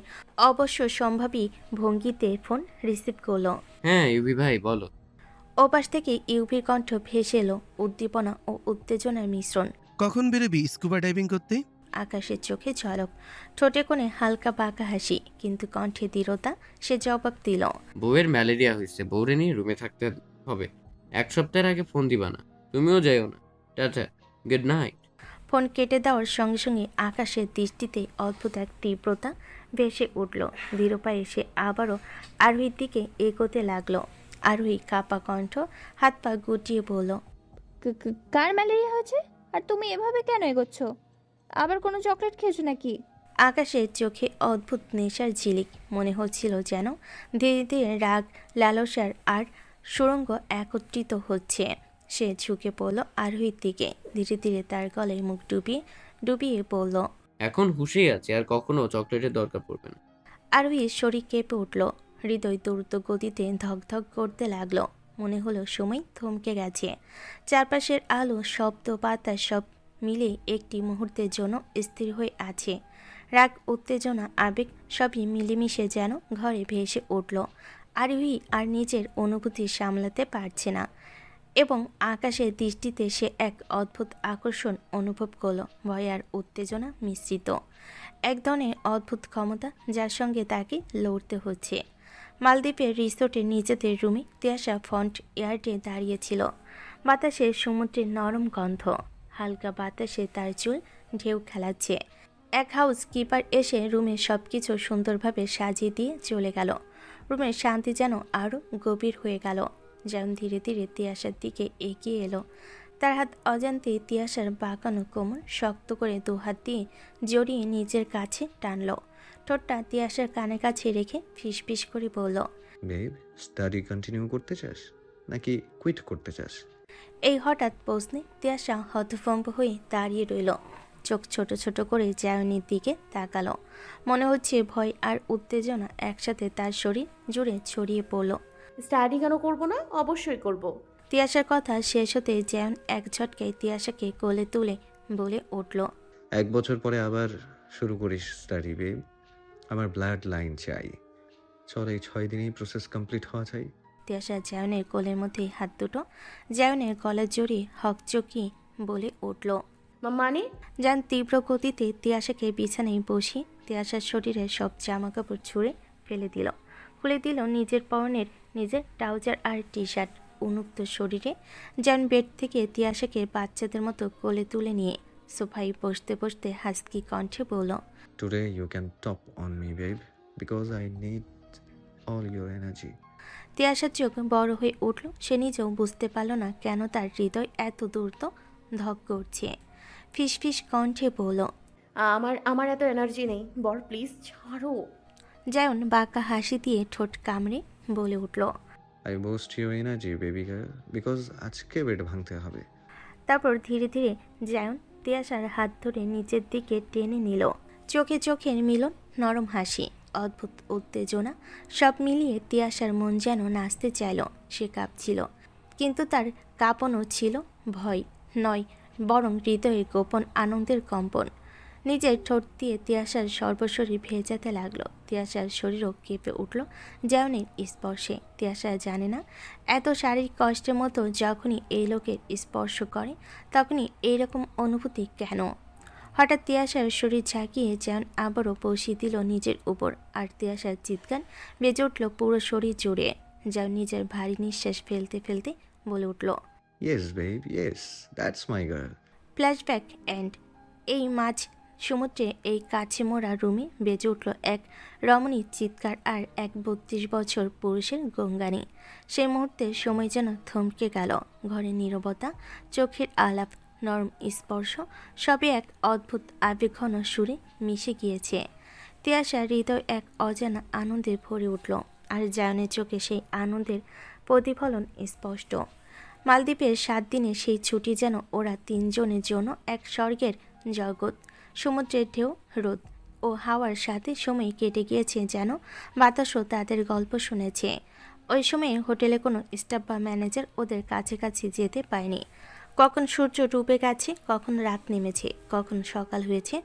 অবশ্য সম্ভাবী ভঙ্গিতে ফোন রিসিভ করলো। হ্যাঁ ইউভি ভাই, বলো। ওপাশ থেকে ইউভির কণ্ঠ ভেসে এলো উদ্দীপনা ও উত্তেজনার মিশ্রণ। কখন বেরোবি স্কুবা ডাইভিং করতে? আকাশের চোখে ঝলক, ঠোঁটে কোণে হালকা বাঁকা হাসি, কিন্তু কণ্ঠে দৃঢ়তা। সে জবাব দিল, বউয়ের ম্যালেরিয়া হয়েছে, বউরে নিয়ে রুমে থাকতে হবে। 1 সপ্তাহের আগে ফোন দিবা না, তুমিও যাইও না। Tata, good night. ফোন কেটে দেওয়ার সঙ্গে সঙ্গে আকাশের দৃষ্টিতে অদ্ভুত এক তীব্রতা ভেসে উঠল। ধীর পায়ে সে আবারও আরোহীর দিকে এগোতে লাগলো। আরোহী কাপা কণ্ঠ, হাত পা গুটিয়ে বলল, কার ম্যালেরিয়া হয়েছে? আর তুমি এভাবে কেন এগোচ্ছ? আবার কোনো চকলেট খেয়েছো নাকি? আকাশের চোখে অদ্ভুত নেশার ঝিলিক। মনে হচ্ছিল যেন ধীরে ধীরে রাগ, লালসার আর সুরঙ্গ একত্রিত হচ্ছে। সে ঝুঁকে পড়ল আরোহীর দিকে, ধীরে ধীরে তার গলায় মুখ ডুবিয়ে ডুবিয়ে পড়ল। এখন হুঁশেই আছে, আর কখনো চকলেটের দরকার পড়বে না। আরোহীর শরীর কেঁপে উঠল, হৃদয় দ্রুত গতিতে ধকধক করতে লাগলো। মনে হলো সময় থমকে গেছে। চারপাশের আলো, শব্দ, বাতাস সব মিলে একটি মুহূর্তের জন্য স্থির হয়ে আছে। রাগ, উত্তেজনা, আবেগ সবই মিলেমিশে যেন ঘরে ভেসে উঠল। আরোহী আর নিজের অনুভূতি সামলাতে পারছে না, এবং আকাশের দৃষ্টিতে সে এক অদ্ভুত আকর্ষণ অনুভব করল, ভয় আর উত্তেজনা মিশ্রিত। এক ধরনের অদ্ভুত ক্ষমতা, যার সঙ্গে তাকে লড়তে হচ্ছে। মালদ্বীপের রিসোর্টের নিজেদের রুমে তিয়াশা ফ্রন্ট ইয়ার্ডে দাঁড়িয়েছিল। বাতাসে সমুদ্রের নরম গন্ধ, হালকা বাতাসে তার চুল ঢেউ খেলাচ্ছে। এক হাউস কিপার এসে রুমে সব কিছু সুন্দরভাবে সাজিয়ে দিয়ে চলে গেল। রুমের শান্তি যেন আরও গভীর হয়ে গেল। যেমন ধীরে ধীরে তিয়াশার দিকে এগিয়ে এলো। তার হাত অজান্তে তিয়াশার বাঁকানো কোমর শক্ত করে দুহাত দিয়ে জড়িয়ে নিজের কাছে টানল। ঠোঁটটা তিয়াশার কানের কাছে রেখে ফিসফিস করে বলল, বেব, স্টাডি কন্টিনিউ করতে চাস নাকি কুইট করতে চাস? এই হঠাৎ প্রশ্নে তিয়াশা হতভম্ব হয়ে দাঁড়িয়ে রইল। চোখ ছোট ছোট করে জায়নির দিকে তাকালো। মনে হচ্ছে ভয় আর উত্তেজনা একসাথে তার শরীর জুড়ে ছড়িয়ে পড়ল। স্টাডি কেন করব না? অবশ্যই করব। তিয়াশার কথা শেষ হতে জায়ন এক ঝটকায় তিয়াশাকে কোলে তুলে বলে উঠল, 1 বছর পরে আবার শুরু করিস স্টাডি বেব। আমার ব্লাড লাইন চাই। চল, এই 6 দিনেই প্রসেস কমপ্লিট হওয়া চাই। তিয়াশা জায়নের কোলের মধ্যে হাত দুটো জায়নের গলা জড়িয়ে হকচকিয়ে বলে উঠল। মানে? জান তীব্র গতিতে তিয়াশাকে বিছানায় বসিয়ে তিয়াশার শরীরের সব জামা কাপড় ছুঁড়ে ফেলে দিল। খুলে দিল নিজের পরনের নিজের ট্রাউজার আর টি শার্ট। উন্মুক্ত শরীরে জান বেড থেকে তিয়াশাকে বাচ্চাদের মতো কোলে তুলে নিয়ে সোফায় বসতে বসতে হাসকি কণ্ঠে বলল, today you can top on me babe, because I need all your energy. তিয়াশার চোখ বড় হয়ে উঠল। সে নিজেও বুঝতে পারল না কেন তার হৃদয় এত দ্রুত ধক করছে। ফিসফিস কণ্ঠে বলল, আমার এত এনার্জি নেই বর, প্লিজ ছাড়ো। জায়ন বাঁকা হাসি দিয়ে ঠোঁট কামড়ে বলে উঠল। I boost your energy baby girl, because আজকে বেড ভাঙতে হবে। তারপর ধীরে ধীরে জায়ন তিয়াশার হাত ধরে নিচের দিকে টেনে নিল। চোখে চোখের মিলন, নরম হাসি, অদ্ভুত উত্তেজনা সব মিলিয়ে তিয়াশার মন যেন নাচতে চাইল। সে কাঁপছিল, কিন্তু তার কাঁপনও ছিল ভয় নয়, বরং হৃদয়ে গোপন আনন্দের কম্পন। নিজের ঠোঁট দিয়ে তিয়াশার সর্বশরীর ভেজাতে লাগলো। তিয়াশার শরীরও কেঁপে উঠল জায়নের স্পর্শে। তিয়াশা জানে না এত শারীরিক কষ্টের মতো যখনই এই লোকের স্পর্শ করে তখনই এইরকম অনুভূতি কেন। হঠাৎ তিয়াশার শরীর ঝাঁকিয়ে জায়ন আবারও বসিয়ে দিল নিজের উপর, আর তিয়াশার চিৎকার বেজে উঠল পুরো শরীর জুড়ে। জায়ন নিজের ভারী নিঃশ্বাস ফেলতে ফেলতে বলে উঠল, yes babe, yes, that's my girl. Flashback end. এই মাঝ সমুদ্রে এই কাছে মোড়া রুমে বেজে উঠল এক রমণীর চিৎকার আর এক 32 বছর পুরুষের গঙ্গানি। সেই মুহূর্তে সময় যেন থমকে গেল। ঘরের নীরবতা, চোখের আলাপ, নরম স্পর্শ সবই এক অদ্ভুত আবেগঘন সুরে মিশে গিয়েছে। তিয়াশার হৃদয় এক অজানা আনন্দে ভরে উঠল, আর জায়নের চোখে সেই আনন্দের প্রতিফলন স্পষ্ট। মালদ্বীপের 7 দিনের সেই ছুটি যেন ওরা তিনজনের জন্য এক স্বর্গের জগৎ। সমুদ্রের ঢেউ, রোদ ও হাওয়ার সাথে সময় কেটে গিয়েছে যেন বাতাসও তাদের গল্প শুনেছে। ওই সময়ে হোটেলে কোনো স্টাফ বা ম্যানেজার ওদের কাছাকাছি যেতে পায়নি। কখন সূর্য ডুবে গেছে, কখন রাত নেমেছে, কখন সকাল হয়েছে,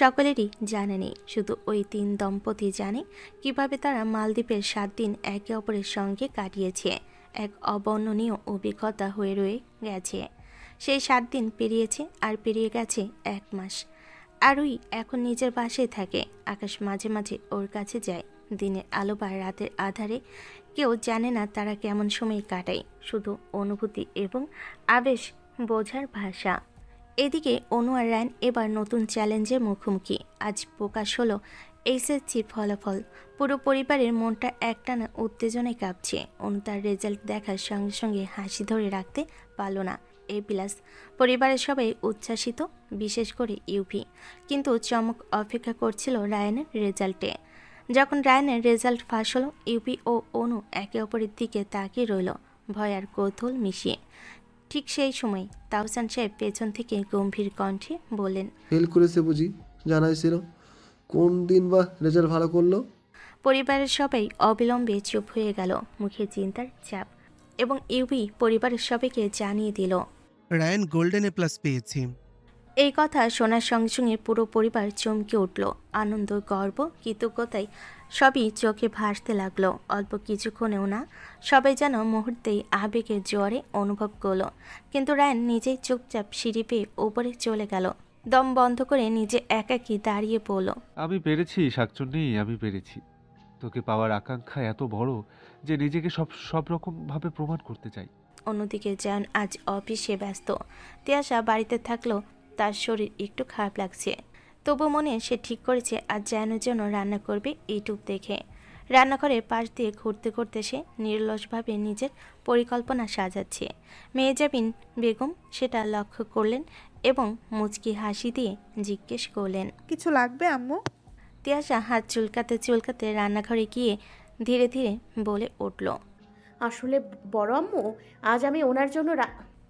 সকলেরই জানা নেই। শুধু ওই 3 দম্পতি জানে কিভাবে তারা মালদ্বীপের 7 দিন একে অপরের সঙ্গে কাটিয়েছে। এক অবর্ণনীয় অভিজ্ঞতা হয়ে রয়ে গেছে। সেই 7 দিন পেরিয়েছে আর পেরিয়ে গেছে 1 মাস। আরুই এখন নিজের বাসায় থাকে। আকাশ মাঝে মাঝে ওর কাছে যায়। দিনের আলো বা রাতের আধারে কেউ জানে না তারা কেমন সময় কাটায়, শুধু অনুভূতি এবং আবেশ বোঝার ভাষা। এদিকে অনু আর রায়ন এবার নতুন চ্যালেঞ্জের মুখোমুখি। আজ প্রকাশ হলো এইচএসসি ফলাফল। পুরো পরিবারের মনটা একটানা উত্তেজনায় কাঁপছে। অনু তার রেজাল্ট দেখার সঙ্গে সঙ্গে হাসি ধরে রাখতে পারল না। প্লাস পরিবারের সবাই উচ্ছ্বাসিত, বিশেষ করে ইউভি। কিন্তু চমক অপেক্ষা করছিল রায়ানের রেজাল্টে। যখন রায়ানের রেজাল্ট ফাঁস হলো, ইউপি ও অনু একে অপরের দিকে তাকিয়ে রইল, ভয় আর কৌতূহল মিশিয়ে। ঠিক সেই সময় তাহসান সাহেব পেছন থেকে গম্ভীর কণ্ঠে বললেন, ফেল করেছে বুঝি? জানাইছিল কোন দিন বা রেজাল্ট ভালো করলো? পরিবারের সবাই অবিলম্বে চুপ হয়ে গেল, মুখে চিন্তার চাপ। এবং ইউবি পরিবারের সবাইকে জানিয়ে দিল, রায়ান গোল্ডেন এ প্লাস পেয়েছি। এই কথা শোনার সঙ্গে সঙ্গে পুরো পরিবার চমকে উঠল। আনন্দ, গর্ব, কৃতজ্ঞতায় সবই চোখে ভাসতে লাগলো। অল্প কিছুক্ষণেও না, সবাই যেন মুহূর্তেই আবেগের জোয়ারে অনুভব করলো। কিন্তু রায়ান নিজেই চুপচাপ সিঁড়ি পেয়ে ওপরে চলে গেল। দম বন্ধ করে নিজে একাকী দাঁড়িয়ে পড়ল। আমি পেরেছি শাকচুন্নি, আমি পেরেছি। তোকে পাওয়ার আকাঙ্ক্ষা এত বড় যে নিজেকে সব রকম ভাবে প্রমাণ করতে চাই। অন্যদিকে জায়ান আজ অফিসে ব্যস্ত। তিয়াশা বাড়িতে থাকলেও তার শরীর একটু খারাপ লাগছে। তবু মনে সে ঠিক করেছে আজ জায়ানের জন্য রান্না করবে ইউটিউব দেখে। রান্নাঘরের পাশ দিয়ে ঘুরতে ঘুরতে সে নির্লসভাবে নিজের পরিকল্পনা সাজাচ্ছে। মেহজাবিন বেগম সেটা লক্ষ্য করলেন এবং মুচকি হাসি দিয়ে জিজ্ঞেস করলেন, কিছু লাগবে আম্মু? তিয়াশা হাত চুলকাতে চুলকাতে রান্নাঘরে গিয়ে ধীরে ধীরে বলে উঠল, আসলে বড় আম্মু, আজ আমি ওনার জন্য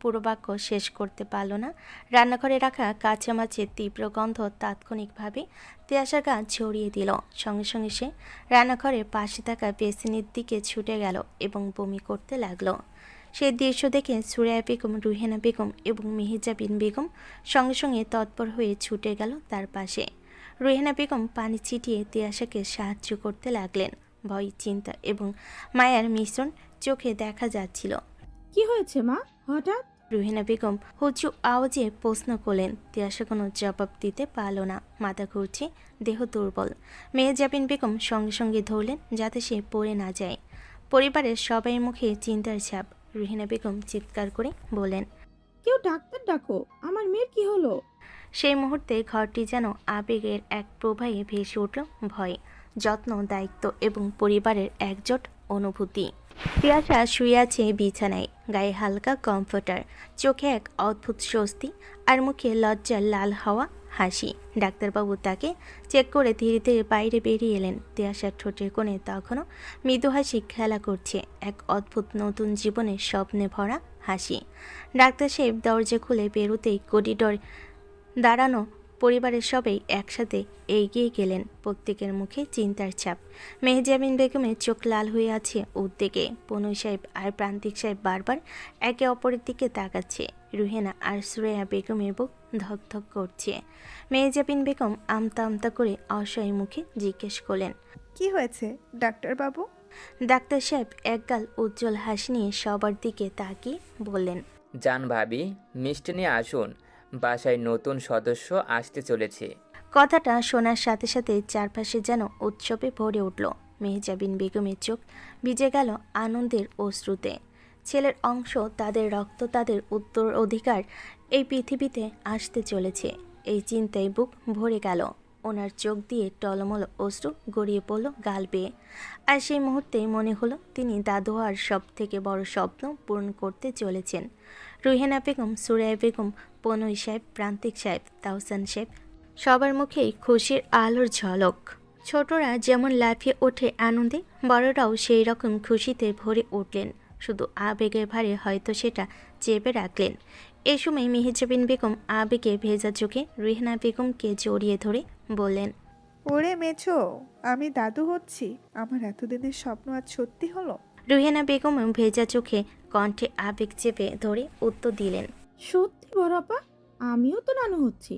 পুরো বাক্য শেষ করতে পারল না। রান্নাঘরে রাখা কাঁচা মাছের তীব্র গন্ধ তাৎক্ষণিকভাবে তিয়াশার গা ছড়িয়ে দিল। সঙ্গে সঙ্গে সে রান্নাঘরের পাশে থাকা বেসিনের দিকে ছুটে গেল এবং বমি করতে লাগলো। সেই দৃশ্য দেখে সুরাইয়া বেগম, রুহেনা বেগম এবং মেহজাবিন বেগম সঙ্গে সঙ্গে তৎপর হয়ে ছুটে গেল তার পাশে। রুহেনা বেগম পানি ছিটিয়ে তিয়াশাকে সাহায্য করতে লাগলেন। ভয়, চিন্তা এবং মায়ার মিশ্রণ চোখে দেখা যাচ্ছিল। কি হয়েছে মা হঠাৎ? রুহিনা বেগম হুচু আওয়াজে প্রশ্ন করলেন। তিয়াশা কোনো জবাব দিতে পারল না। মাথা ঘুরছে, দেহ দুর্বল। মেহজাবিন বেগম সঙ্গে সঙ্গে ধরলেন যাতে সে পড়ে না যায়। পরিবারের সবাই মুখে চিন্তার ছাপ। রুহিনা বেগম চিৎকার করে বলেন, কেউ ডাক্তার ডাকো, আমার মেয়ের কি হলো? সেই মুহূর্তে ঘরটি যেন আবেগের এক প্রবাহে ভেসে উঠল। ভয়, যত্ন, দায়িত্ব এবং পরিবারের একজোট অনুভূতি। তিয়াশা শুয়ে আছে বিছানায়, গায়ে হালকা কমফোর্টার, চোখে এক অদ্ভুত স্বস্তি আর মুখে লজ্জার লাল হওয়া হাসি। ডাক্তারবাবু তাকে চেক করে ধীরে ধীরে বাইরে বেরিয়ে এলেন। তিয়াশার ঠোঁটের কোণে তখনও মৃদু হাসি খেলা করছে, এক অদ্ভুত নতুন জীবনের স্বপ্নে ভরা হাসি। ডাক্তার সাহেব দরজা খুলে বেরোতেই করিডোর দাঁড়ানো পরিবারের সবাই একসাথে এগিয়ে গেলেন। প্রত্যেকের মুখে চিন্তার ছাপ। মেহজাবিন বেগমের চোখ লাল হয়ে আছে উদ্বেগে। পনই সাহেব আর প্রান্তিক সাহেব বারবার একে অপরের দিকে তাকাচ্ছে। রুহেনা আর সুরাইয়া বেগমের বুক ধকধক করছে। মেহজাবিন বেগম আমতা আমতা করে অসহায় মুখে জিজ্ঞেস করলেন, কি হয়েছে ডাক্তারবাবু? ডাক্তার সাহেব একগাল উজ্জ্বল হাসি নিয়ে সবার দিকে তাকিয়ে বললেন, জান ভাবি, মিষ্টি নিয়ে আসুন, বাসায় নতুন সদস্য আসতে চলেছে। কথাটা শোনার সাথে সাথে চারপাশে যেন উৎসবে ভরে উঠল। মেহজাবিন বেগমের চোখ ভিজে গেল আনন্দের অশ্রুতে। ছেলের অংশ, তাদের রক্ত, তাদের উত্তরাধিকার এই পৃথিবীতে আসতে চলেছে। এই চিন্তায় বুক ভরে গেল। ওনার চোখ দিয়ে টলমল অশ্রু গড়িয়ে পড়ল গাল বেয়ে। আর সেই মুহূর্তেই মনে হলো তিনি দাদু আর সব থেকে বড় স্বপ্ন পূরণ করতে চলেছেন। রুহেনা বেগম, সুরাইয়া বেগম, পনই সাহেব, প্রান্তিক সাহেব, তাহসান সাহেব সবার মুখেই খুশির আলোর ঝলক। ছোটরা যেমন লাফিয়ে ওঠে আনন্দে, বড়রাও সেই রকম খুশিতে ভরে উঠলেন। শুধু আবেগের ভারে হয়তো সেটা চেপে রাখলেন। এই সময় মেহেজাবিন বেগম আবেগে ভেজা চোখে রিহানা বেগমকে জড়িয়ে ধরে বললেন, ওরে মেছো, আমি দাদু হচ্ছি। আমার এতদিনের স্বপ্ন আজ সত্যি হলো। রিহানা বেগম ভেজা চোখে কণ্ঠে আবেগ চেপে ধরে উত্তর দিলেন, সত্যি বড় আপা, আমিও তো নানু হচ্ছি।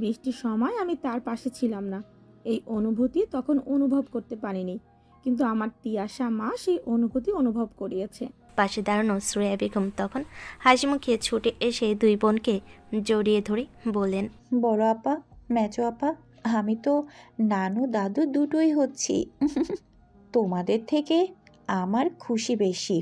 বৃষ্টির সময় আমি তার পাশে ছিলাম না, এই অনুভূতি তখন অনুভব করতে পারিনি, কিন্তু আমার তিয়াশা মা সেই অনুভূতি অনুভব করিয়েছে। পাশে দাঁড়ানো শ্রেয়া বেগম তখন হাসিমুখে ছুটে এসে দুই বোনকে জড়িয়ে ধরে বললেন, বড় আপা, মেজো আপা, আমি তো নানু দাদু দুটোই হচ্ছি। তোমাদের থেকে আমার খুশি বেশি।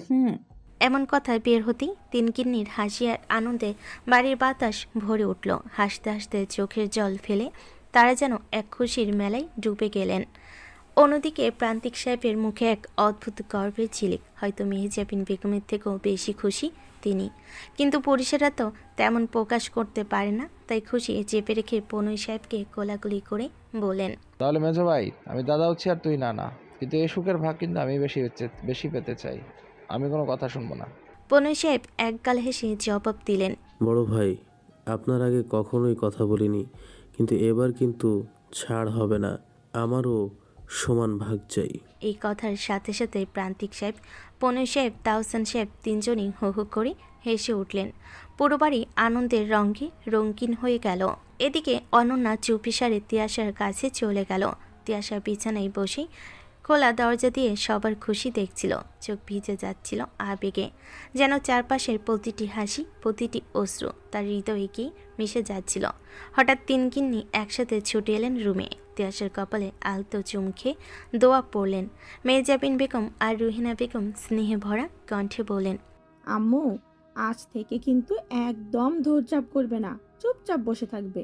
এমন কথা বের হতেই তিনকিন্নির হাসি আর আনন্দে বাড়ির বাতাস ভরে উঠল। হাসতে হাসতে চোখের জল ফেলে তারা যেন এক খুশির মেলায় ডুবে গেলেন। অন্যদিকে প্রান্তিক সাহেবের মুখে এক অদ্ভুত গর্বের ঝিলিক। হয়তো মেহেজাবিন বেগমের থেকেও বেশি খুশি তিনি, কিন্তু পুরুষেরা তো তেমন প্রকাশ করতে পারে না। তাই খুশি চেপে রেখে পনুই সাহেবকে কোলাকুলি করে বলেন, তাহলে মেজো ভাই, আমি দাদা হচ্ছি আর তুই নানা, কিন্তু এই সুখের ভাগ কিন্তু আমি বেশি পেতে চাই। আমি কোনো কথা শুনবো না। পনুই সাহেব একগাল হেসে জবাব দিলেন, বড় ভাই, আপনার আগে কখনোই কথা বলিনি, কিন্তু এবার কিন্তু ছাড় হবে না, আমারও সমান ভাগ চাই। এই কথার সাথে সাথে প্রান্তিক সাহেব, পনুই সাহেব, তাহসান সাহেব তিনজনই হো হো করে হেসে উঠলেন। পুরো বাড়ি আনন্দের রঙে রঙিন হয়ে গেল। এদিকে অনন্যা চুপিসারে তিয়াশার কাছে চলে গেল। তিয়াশা বিছানায় বসে খোলা দরজা দিয়ে সবার খুশি দেখছিল। চোখ ভিজে যাচ্ছিল আবেগে, যেন চারপাশের প্রতিটি হাসি, প্রতিটি অশ্রু তার হৃদয়ে গিয়ে মিশে যাচ্ছিল। হঠাৎ তিনকিন্নি একসাথে ছুটে এলেন রুমে। তিয়াশার কপালে আলতো চুম খেয়ে দোয়া পড়লেন। মেহজাবিন বেগম আর রুহিনা বেগম স্নেহে ভরা কণ্ঠে বলেন, আম্মু, আজ থেকে কিন্তু একদম ধৈর্য করবে না, চুপচাপ বসে থাকবে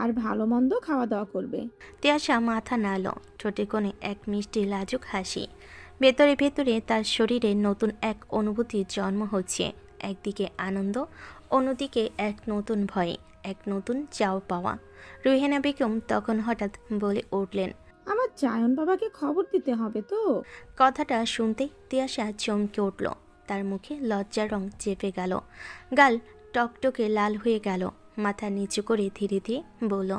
আর ভালো মন্দ খাওয়া দাওয়া করবে। তিয়াশা মাথা নাড়ল, ঠোঁটে কোণে এক মিষ্টি লাজুক হাসি। ভেতরে ভেতরে তার শরীরে নতুন এক অনুভূতির জন্ম হচ্ছে। একদিকে আনন্দ, অন্যদিকে এক নতুন ভয়, এক নতুন চাও পাওয়া। রুহিনা বেগম তখন হঠাৎ বলে উঠলেন, আমার জায়ন বাবাকে খবর দিতে হবে তো। কথাটা শুনতেই তিয়াশা চমকে উঠল। তার মুখে লজ্জার রং চেপে গেল, গাল টকটকে লাল হয়ে গেল। মাথা নিচু করে ধীরে ধীরে বলল,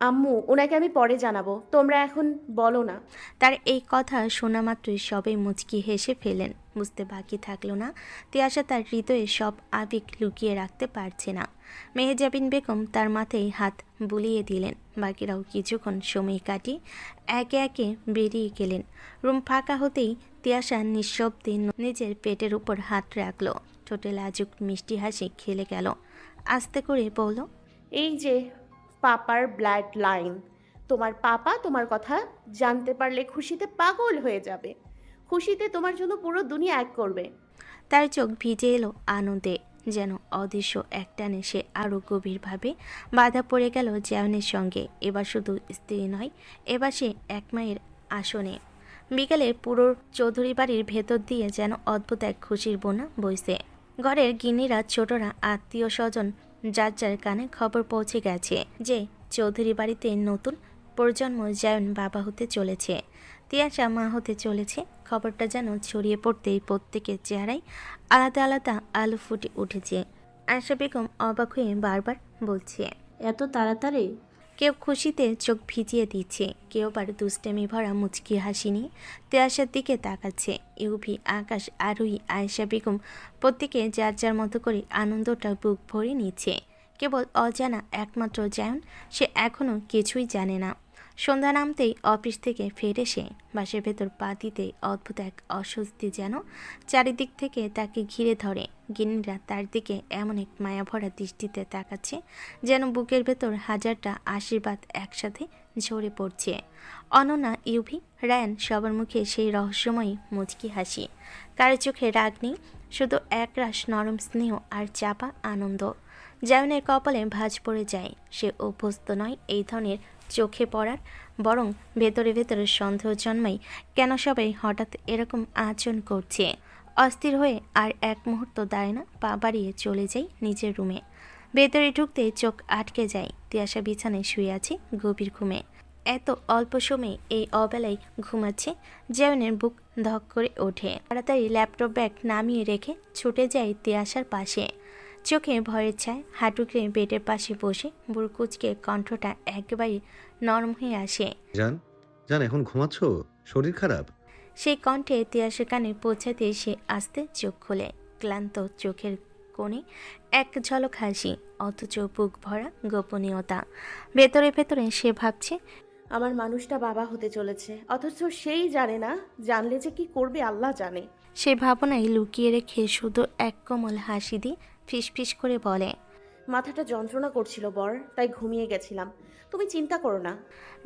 আম্মু, ওনাকে আমি পরে জানাবো, তোমরা এখন বলো না। তার এই কথা শোনা মাত্রই সবাই মুচকি হেসে ফেলেন। বুঝতে বাকি থাকলো না তিয়াশা তার হৃদয়ে সব আবেগ লুকিয়ে রাখতে পারছে না। মেহেজাবিন বেগম তার মাথায় হাত বুলিয়ে দিলেন। বাকিরাও কিছুক্ষণ সময় কাটিয়ে একে একে বেরিয়ে গেলেন। রুম ফাঁকা হতেই তিয়াশা নিঃশব্দে নিজের পেটের উপর হাত রাখলো। ঠোঁটে লাজুক মিষ্টি হাসি খেলে গেল। আস্তে করে বলল, এই যে পাপার ব্লাড লাইন, তোমার পাপা তোমার কথা জানতে পারলে খুশিতে পাগল হয়ে যাবে। খুশিতে তোমার জন্য পুরো দুনিয়া এক করবে। তার চোখ ভিজে এলো আনন্দে, যেন অদৃশ্য একটানে সে আরও গভীরভাবে বাধা পড়ে গেল জায়নের সঙ্গে। এবার শুধু স্ত্রী নয়, এবার সে এক মায়ের আসনে। বিকালে পুরো চৌধুরী বাড়ির ভেতর দিয়ে যেন অদ্ভুত এক খুশির বন্যা বইছে। ঘরের গিন্নিরা, ছোটরা, আত্মীয় স্বজন যার যার কানে খবর পৌঁছে গেছে যে চৌধুরী বাড়িতে নতুন প্রজন্ম জায়ন বাবা হতে চলেছে, তিয়াশা মা হতে চলেছে। খবরটা যেন ছড়িয়ে পড়তেই প্রত্যেকের চেহারায় আলাদা আলাদা আলো ফুটে উঠেছে। আয়শা বেগম অবাক হয়ে বারবার বলছে, এত তাড়াতাড়ি? কেউ খুশিতে চোখ ভিজিয়ে দিচ্ছে, কেউ আবার দুষ্টেমি ভরা মুচকি হাসি নিয়ে তিয়াশার দিকে তাকাচ্ছে। ইউভি, আকাশ, আরোহী, আয়েশা বেগম প্রত্যেকে যার যার মতো করে আনন্দটা বুক ভরে নিচ্ছে। কেবল অজানা একমাত্র জায়ন, সে এখনও কিছুই জানে না। সন্ধ্যা নামতেই অফিস থেকে ফিরে সে বাসের ভেতর পা দিতে অদ্ভুত এক অস্বস্তি যেন চারিদিক থেকে তাকে ঘিরে ধরে। গিন্নিরা তার দিকে এমন এক মায়াভরা দৃষ্টিতে তাকাচ্ছে যেন বুকের ভেতর হাজারটা আশীর্বাদ একসাথে ঝরে পড়ছে। অনন্যা, ইউভি, রায়ান সবার মুখে সেই রহস্যময়ী মুচকি হাসি। কারো চোখে রাগ নেই, শুধু একরাশ নরম স্নেহ আর চাপা আনন্দ। জায়নের কপালে ভাঁজ পড়ে যায়। সে অভ্যস্ত নয় এই ধরনের চোখে পড়ার, বরং ভেতরে ভেতরে সন্দেহ জন্মায় কেন সবাই হঠাৎ এরকম আচরণ করছে। অস্থির হয়ে আর এক মুহূর্ত দাঁড়ায় না, পা বাড়িয়ে চলে যায় নিজের রুমে। ভেতরে ঢুকতে চোখ আটকে যায়। তিয়াশা বিছানায় শুয়ে আছে গভীর ঘুমে। এত অল্প সময়ে এই অবেলায় ঘুমাচ্ছে। জায়নের বুক ধক করে ওঠে। তাড়াতাড়ি ল্যাপটপ ব্যাগ নামিয়ে রেখে ছুটে যায় তিয়াশার পাশে। চোখে ভয়ের ছায় হাঁটুকে বেডের পাশে বসে বুড়কুচকে কণ্ঠটা একেবারে নরম হয়ে আসে। জান, জান এখন ঘুমাচ্ছ? শরীর খারাপ? সেই কণ্ঠে তিয়াসের কানে পৌঁছাতে সে আস্তে চোখ খোলে। ক্লান্ত চোখের কোণে এক ঝলক হাসি, অথচ বুক ভরা গোপনীয়তা। ভেতরে ভেতরে সে ভাবছে, আমার মানুষটা বাবা হতে চলেছে, অথচ সেই জানে না। জানলে যে কি করবে আল্লাহ জানে। সে ভাবনায় লুকিয়ে রেখে শুধু এক কোমল হাসি দিয়ে ফিসফিস করে বলে, মাথাটা যন্ত্রণা করছিল বর, তাই ঘুমিয়ে গেছিলাম। তুমি চিন্তা করো না।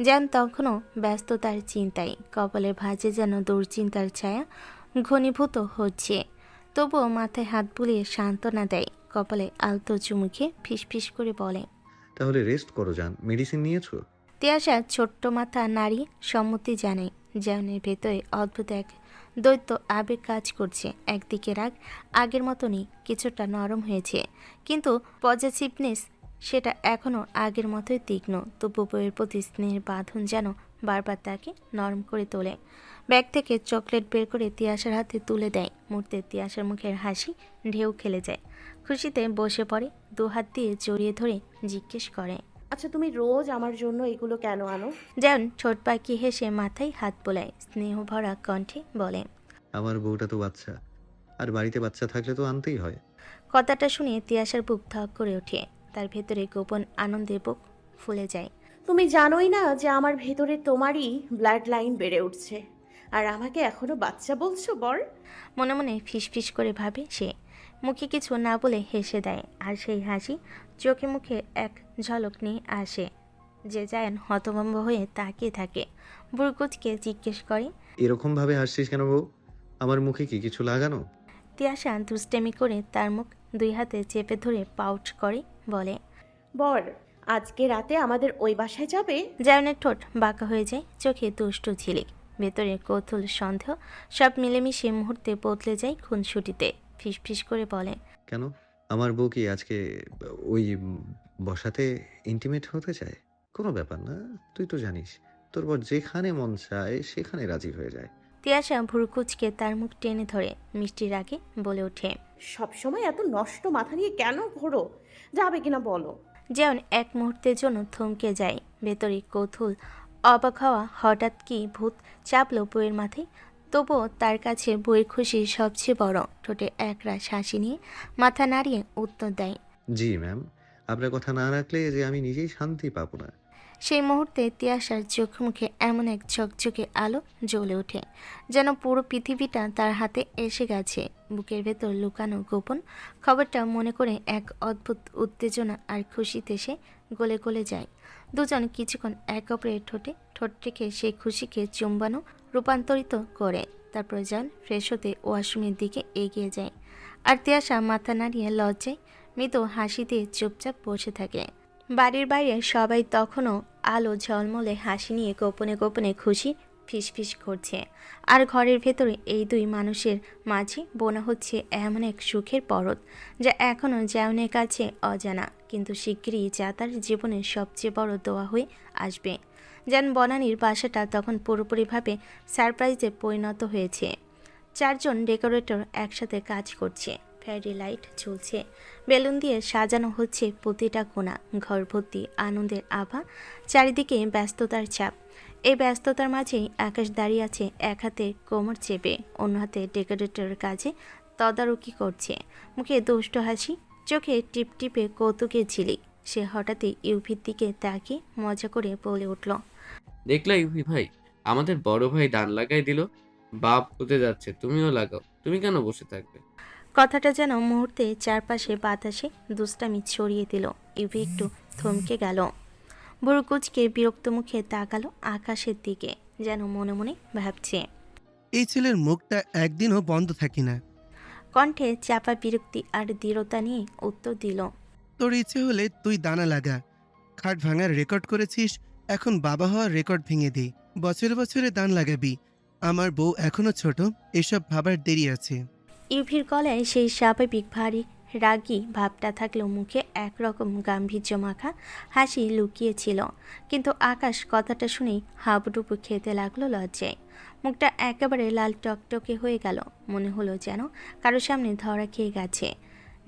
জান তখনও ব্যস্ত তার চিন্তায়। কপালে ভাঁজে যেন দুশ্চিন্তার ছায়া ঘনীভূত হচ্ছে। তবুও মাথায় হাত বুলিয়ে সান্ত্বনা দেয়। কপালে আলতো চুমুকে ফিসফিস করে বলে, তাহলে রেস্ট করো জান। মেডিসিন নিয়েছো? তিয়াশা ছোট্ট মাথা নাড়িয়ে সম্মতি জানায়। জানের ভেতরে অদ্ভুত এক দ্বৈত আবেগ কাজ করছে। একদিকে রাগ আগের মতনই কিছুটা নরম হয়েছে, কিন্তু পজিটিভনেস সেটা এখনও আগের মতোই তীক্ষ্ণ। তবু বইয়ের প্রতি স্নেহের বাঁধন যেন বারবার তাকে নরম করে তোলে। ব্যাগ থেকে চকলেট বের করে তিয়াশার হাতে তুলে দেয়। মুহূর্তে তিয়াশার মুখের হাসি ঢেউ খেলে যায়। খুশিতে বসে পড়ে, দু হাত দিয়ে জড়িয়ে ধরে জিজ্ঞেস করে, আচ্ছা তুমি রোজ আমার জন্য এগুলো কেন আনো? যেমন ছোট পাখি হেসে মাথায় হাত বোলায়, স্নেহ ভরা কণ্ঠে বলে, আমার বউটা তো বাচ্চা, আর বাড়িতে বাচ্চা থাকলে তো আনতেই হয়। কথাটা শুনে তিয়াশার বুক ধক করে ওঠে। তার ভেতরে গোপন আনন্দে বুক ফুলে যায়। তুমি জানোই না যে আমার ভেতরে তোমারই ব্লাড লাইন বেড়ে উঠছে, আর আমাকে এখনো বাচ্চা বলছো বর? মনে মনে ফিসফিস করে ভাবে সে। মুখে কিছু না বলে হেসে দেয়, আর সেই হাসি চোখে মুখে এক ঝলক নিয়ে আসে। যে জায়ান হতভম্ব হয়ে তাকিয়ে থাকে। বুড়কুচকে জিজ্ঞেস করে, এরকম ভাবে হাসছিস কেন বউ? আমার মুখে কি কিছু লাগানো? তিয়াশা দুষ্টেমি করে তার মুখ দুই হাতে চেপে ধরে পাউচ করে বলে, বর আজকে রাতে আমাদের ওই বাসায় যাবে? জায়নের ঠোঁট বাঁকা হয়ে যায়, চোখে দুষ্টু ঝিলিক, ভেতরে কৌতূহল সন্দেহ সব মিলেমিশে মুহূর্তে বদলে যায় খুনসুটিতে। ফিসফিস করে বলে, কেন? আমার বউ কি আজকে ওই বসাতে ইন্টিমেট হতে চায়? কোনো ব্যাপার না, তুই তো জানিস তোর বর যেখানে মন চায় সেখানে রাজি হয়ে যায়। তিয়াশা ভুরকুচকে তার মুখ টেনে ধরে মিষ্টির রাগে বলে ওঠে, সবসময় এত নষ্ট মাথা নিয়ে কেন ঘোরো? যাবে কিনা বলো? যেমন এক মুহূর্তের জন্য থমকে যায়। ভেতরে কৌতূহল অবাক হওয়া, হঠাৎ কি ভূত চাপলো বইয়ের মাথায়। তবুও তার কাছে বইয়ের খুশি সবচেয়ে বড়। ঠোঁটে একরাশ হাসি নিয়ে মাথা নাড়িয়ে উত্তর দেয়, জি ম্যাম, আপনার কথা না রাখলে যে আমি নিজেই শান্তি পাবো না। সেই মুহূর্তে তিয়াশার চোখ মুখে এমন এক ঝকঝকে আলো জ্বলে ওঠে, যেন পুরো পৃথিবীটা তার হাতে এসে গেছে। বুকের ভেতর লুকানো গোপন খবরটা মনে করে এক অদ্ভুত উত্তেজনা আর খুশিতে সে গলে গলে যায়। দুজন কিছুক্ষণ এক অপরের ঠোঁটে ঠোঁট রেখে সেই খুশিকে চুম্বানো রূপান্তরিত করে। তারপর যান ফ্রেশ হতে ওয়াশরুমের দিকে এগিয়ে যায়। আর তিয়াশা মাথা নাড়িয়ে লজ্জায় মৃদু হাসি দিয়ে চুপচাপ বসে থাকে। বাড়ির বাইরে সবাই তখনও আলো ঝলমলে হাসি নিয়ে গোপনে গোপনে খুশি ফিসফিস করছে। আর ঘরের ভেতরে এই দুই মানুষের মাঝে বোনা হচ্ছে এমন এক সুখের পরত, যা এখনও জায়নের কাছে অজানা, কিন্তু শিগগিরই যা তার জীবনের সবচেয়ে বড় দোয়া হয়ে আসবে। জান বনানীর বাসাটা তখন পুরোপুরিভাবে সারপ্রাইজে পরিণত হয়েছে। 4 জন ডেকোরেটর একসাথে কাজ করছে। ফেয়ারি লাইট ঝুলছে, বেলুন দিয়ে সাজানো হচ্ছে প্রতিটা কোণা। ঘর ভর্তি আনন্দের আভা, চারিদিকে ব্যস্ততার চাপ। এই ব্যস্ততার মাঝেই আকাশ দাঁড়িয়ে আছে এক হাতে কোমর চেপে, অন্য হাতে ডেকোরেটরের কাজে তদারকি করছে। মুখে দুষ্ট হাসি, চোখে টিপটিপে কৌতুকের ঝিলিক। সে হঠাৎই ইউভির দিকে তাকিয়ে মজা করে বলে উঠল, দেখলা ইউভি ভাই, আমাদের বড় ভাই দান লাগাই দিল। বাপ হতে যাচ্ছে, তুমিও লাগাও। তুমি কেন বসে থাকবে? কথাটা যেন মুহূর্তে চারপাশে বাতাসে দুষ্টামি ছড়িয়ে দিল। ইউভি একটু থমকে গেল, বুড়কুচকে বিরক্ত মুখে তাকালো আকাশের দিকে, যেন মনে মনে ভাবছে, এই ছেলের মুখটা একদিনও বন্ধ থাকে না। কণ্ঠে চাপা বিরক্তি আর দৃঢ়তা নিয়ে উত্তর দিল, তোর ইচ্ছে হলে তুই দানা লাগা। খাট ভাঙার রেকর্ড করেছিস, এখন বাবা হওয়ার রেকর্ড ভেঙে দে। বছরে বছরে দান লাগাবি। আমার বউ এখনো ছোট, এসব ভাবার দেরি আছে। ইউভির গলায় সেই স্বাভাবিক ভারী রাগী ভাবটা থাকলেও মুখে একরকম গাম্ভীর্য মাখা হাসি লুকিয়েছিল। কিন্তু আকাশ কথাটা শুনেই হাবুডুবু খেতে লাগলো লজ্জায়। মুখটা একেবারে লাল টকটকে হয়ে গেল, মনে হলো যেন কারো সামনে ধরা খেয়ে গেছে।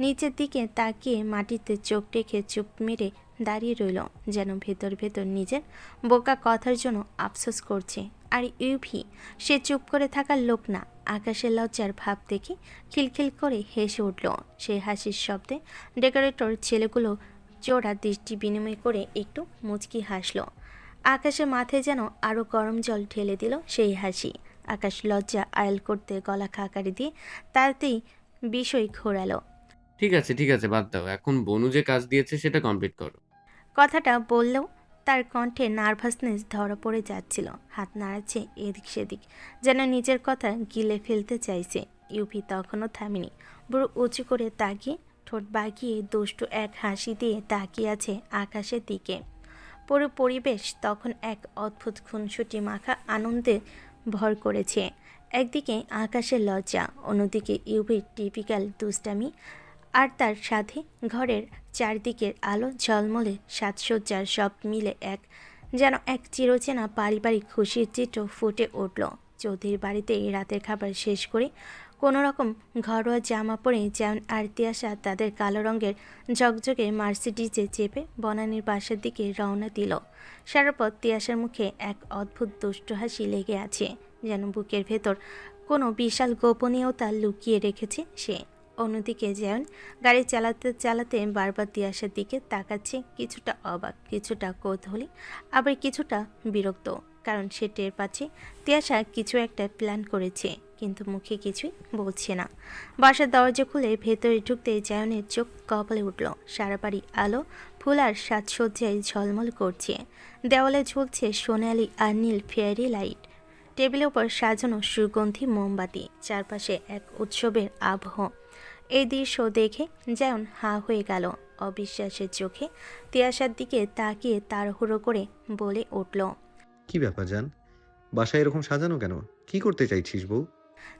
নিচের দিকে তাকিয়ে মাটিতে চোখ রেখে চুপ মেরে দাঁড়িয়ে রইল, যেন ভেতর ভেতর নিজের বোকা কথার জন্য আফসোস করছে। আর ইউভি, সে চুপ করে থাকার লোক না। আকাশের লজ্জার ভাব দেখে খিলখিল করে হেসে উঠল। সেই হাসির শব্দে ডেকোরেটর ছেলেগুলো চোরা দৃষ্টি বিনিময় করে একটু মুচকি হাসল। আকাশের মাথায় যেন আরও গরম জল ঢেলে দিল সেই হাসি। আকাশ লজ্জা আড়াল করতে গলা খাকারি দিয়ে তাতেই বিষয় ঘোরালো। ঠিক আছে, বাদ দাও। এখন বনু যে কাজ দিয়েছে সেটা কমপ্লিট করো। কথাটা বললেও তার কণ্ঠে নার্ভাসনেস ধরা পড়ে যাচ্ছিল। হাত নাড়াচ্ছে এদিক সেদিক, যেন নিজের কথা গিলে ফেলতে চাইছে। ইউপি তখনও থামেনি। বুড়ো উঁচু করে তাকিয়ে ঠোঁট বাগিয়ে দুষ্টু এক হাসি দিয়ে তাকিয়ে আছে আকাশের দিকে। পুরো পরিবেশ তখন এক অদ্ভুত খুনসুটি মাখা আনন্দে ভর করেছে। একদিকে আকাশের লজ্জা, অন্যদিকে ইউপির টিপিক্যাল দুষ্টামি, আর তার সাথে ঘরের চারদিকের আলো ঝলমলে সাজসজ্জার সব মিলে যেন এক চিরচেনা পারিবারিক খুশির চিত্র ফুটে উঠল। চৌধুরীর বাড়িতে রাতের খাবার শেষ করে কোনো রকম ঘরোয়া জামা পরে যেমন আর তিয়াশা তাদের কালো রঙের ঝকঝকে মার্সিডিজে চেপে বনানীর বাসার দিকে রওনা দিল। সারা পথ তিয়াশার মুখে এক অদ্ভুত দুষ্ট হাসি লেগে আছে, যেন বুকের ভেতর কোনো বিশাল গোপনীয়তা লুকিয়ে রেখেছে সে। অন্যদিকে যেমন গাড়ি চালাতে চালাতে বারবার তিয়াশার দিকে তাকাচ্ছে, কিছুটা অবাক, কিছুটা কৌতূহলী, আবার কিছুটা বিরক্ত। কারণ সে টের পাচ্ছে তিয়াশা কিছু একটা প্ল্যান করেছে, কিন্তু মুখে কিছুই বলছে না। বাসার দরজা খুলে ভেতরে ঢুকতে জায়নের চোখ কপালে উঠল। সারা বাড়ি আলো ফুল আর সাজসজ্জায় ঝলমল করছে। দেওয়ালে ঝুলছে সোনালি আর নীল ফেয়ারি লাইট। টেবিলের উপর সাজানো সুগন্ধি মোমবাতি, চারপাশে এক উৎসবের আবহ। এই দৃশ্য দেখে যেমন হাঁ হয়ে গেল। অবিশ্বাসের চোখে তিয়াশার দিকে তাকিয়ে তাড়াহুড়ো করে বলে উঠল, কি ব্যাপার জান, বাসায় এরকম সাজানো কেন? কি করতে চাইছিস বউ?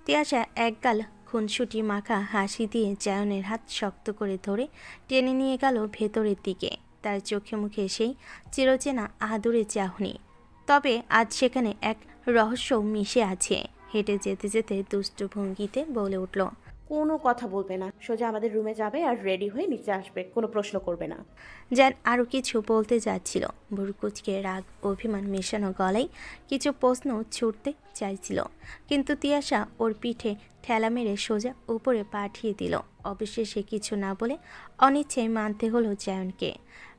তিয়াশা একগাল খুনসুটি মাখা হাসি দিয়ে জায়নের হাত শক্ত করে ধরে টেনে নিয়ে গেল ভেতরের দিকে। তার চোখে মুখে সেই চিরচেনা আদুরে চাহনি, তবে আজ সেখানে এক রহস্য মিশে আছে। হেঁটে যেতে যেতে দুষ্টু ভঙ্গিতে বলে উঠল, কোনো কথা বলবে না, সোজা আমাদের রুমে যাবে আর রেডি হয়ে নিচে আসবে, কোনো প্রশ্ন করবে না। যেন আরও কিছু বলতে যাচ্ছিল, বুড়কুচকে রাগ অভিমান মেশানো গলায় কিছু প্রশ্ন ছুটতে চাইছিল, কিন্তু তিয়াশা ওর পিঠে ঠেলা মেরে সোজা উপরে পাঠিয়ে দিল। অবশেষে কিছু না বলে অনিচ্ছায় মানতে হলো জায়নকে।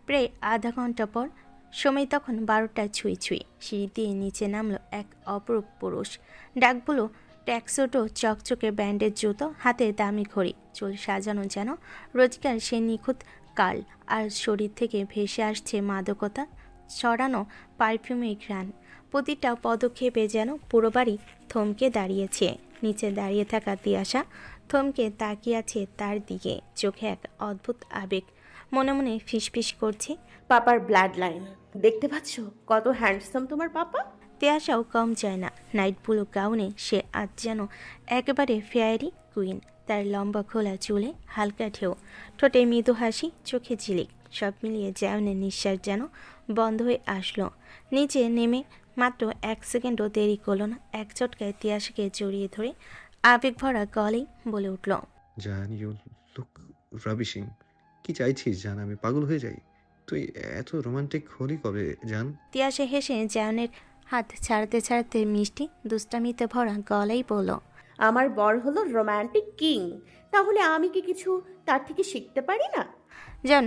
প্রায় আধা ঘন্টা পর, সময় তখন 12টা ছুঁই ছুঁই, সিঁড়ি দিয়ে নিচে নামলো এক অপরূপ পুরুষ। ডাকগুলো ট্যাক্সোটো চকচকে ব্যান্ডের জুতো, হাতে দামি ঘড়ি, চুল সাজানো যেন রোজকার সে নিখুঁত কাল, আর শরীর থেকে ভেসে আসছে মাদকতা ছড়ানো পারফিউমের ঘ্রাণ। প্রতিটা পদক্ষেপে যেন পুরো বাড়ি থমকে দাঁড়িয়েছে। নিচে দাঁড়িয়ে থাকা তিয়াশা থমকে তাকিয়ে আছে তার দিকে, চোখে এক অদ্ভুত আবেগ। মনে মনে ফিসফিস করছে, পাপার ব্লাড লাইন দেখতে পাচ্ছ, কত হ্যান্ডসাম তোমার পাপা। তিয়াশাও কম যায় না। নাইট ব্লু গাউনে সে আজ যেন একেবারে ফেয়ারি কুইন। তার লম্বা খোলা চুলে হালকা ঢেউ, ঠোঁটে মৃদু হাসি, চোখে ঝিলিক, সব মিলিয়ে জায়নের নিঃশ্বাস যেন বন্ধ হয়ে আসলো। নিচে নেমে মাত্র 1 সেকেন্ডও দেরি করলো না, এক চটকায় তিয়াশাকে জড়িয়ে ধরে আবেগ ভরা গলেই বলে উঠল, জান, ইউ লুক রাবিশিং। কি চাইছিস জান, আমি পাগল হয়ে যাই। তুই এত রোমান্টিক হলি কবে জান? তিয়াশা হেসে জায়নের হাত ছাড়তে ছাড়তে মিষ্টি দুষ্টামিতে ভরা গলাই বলল, আমার বর হলো রোম্যান্টিক কিং, তাহলে আমি কি কিছু তার থেকে শিখতে পারি না? জান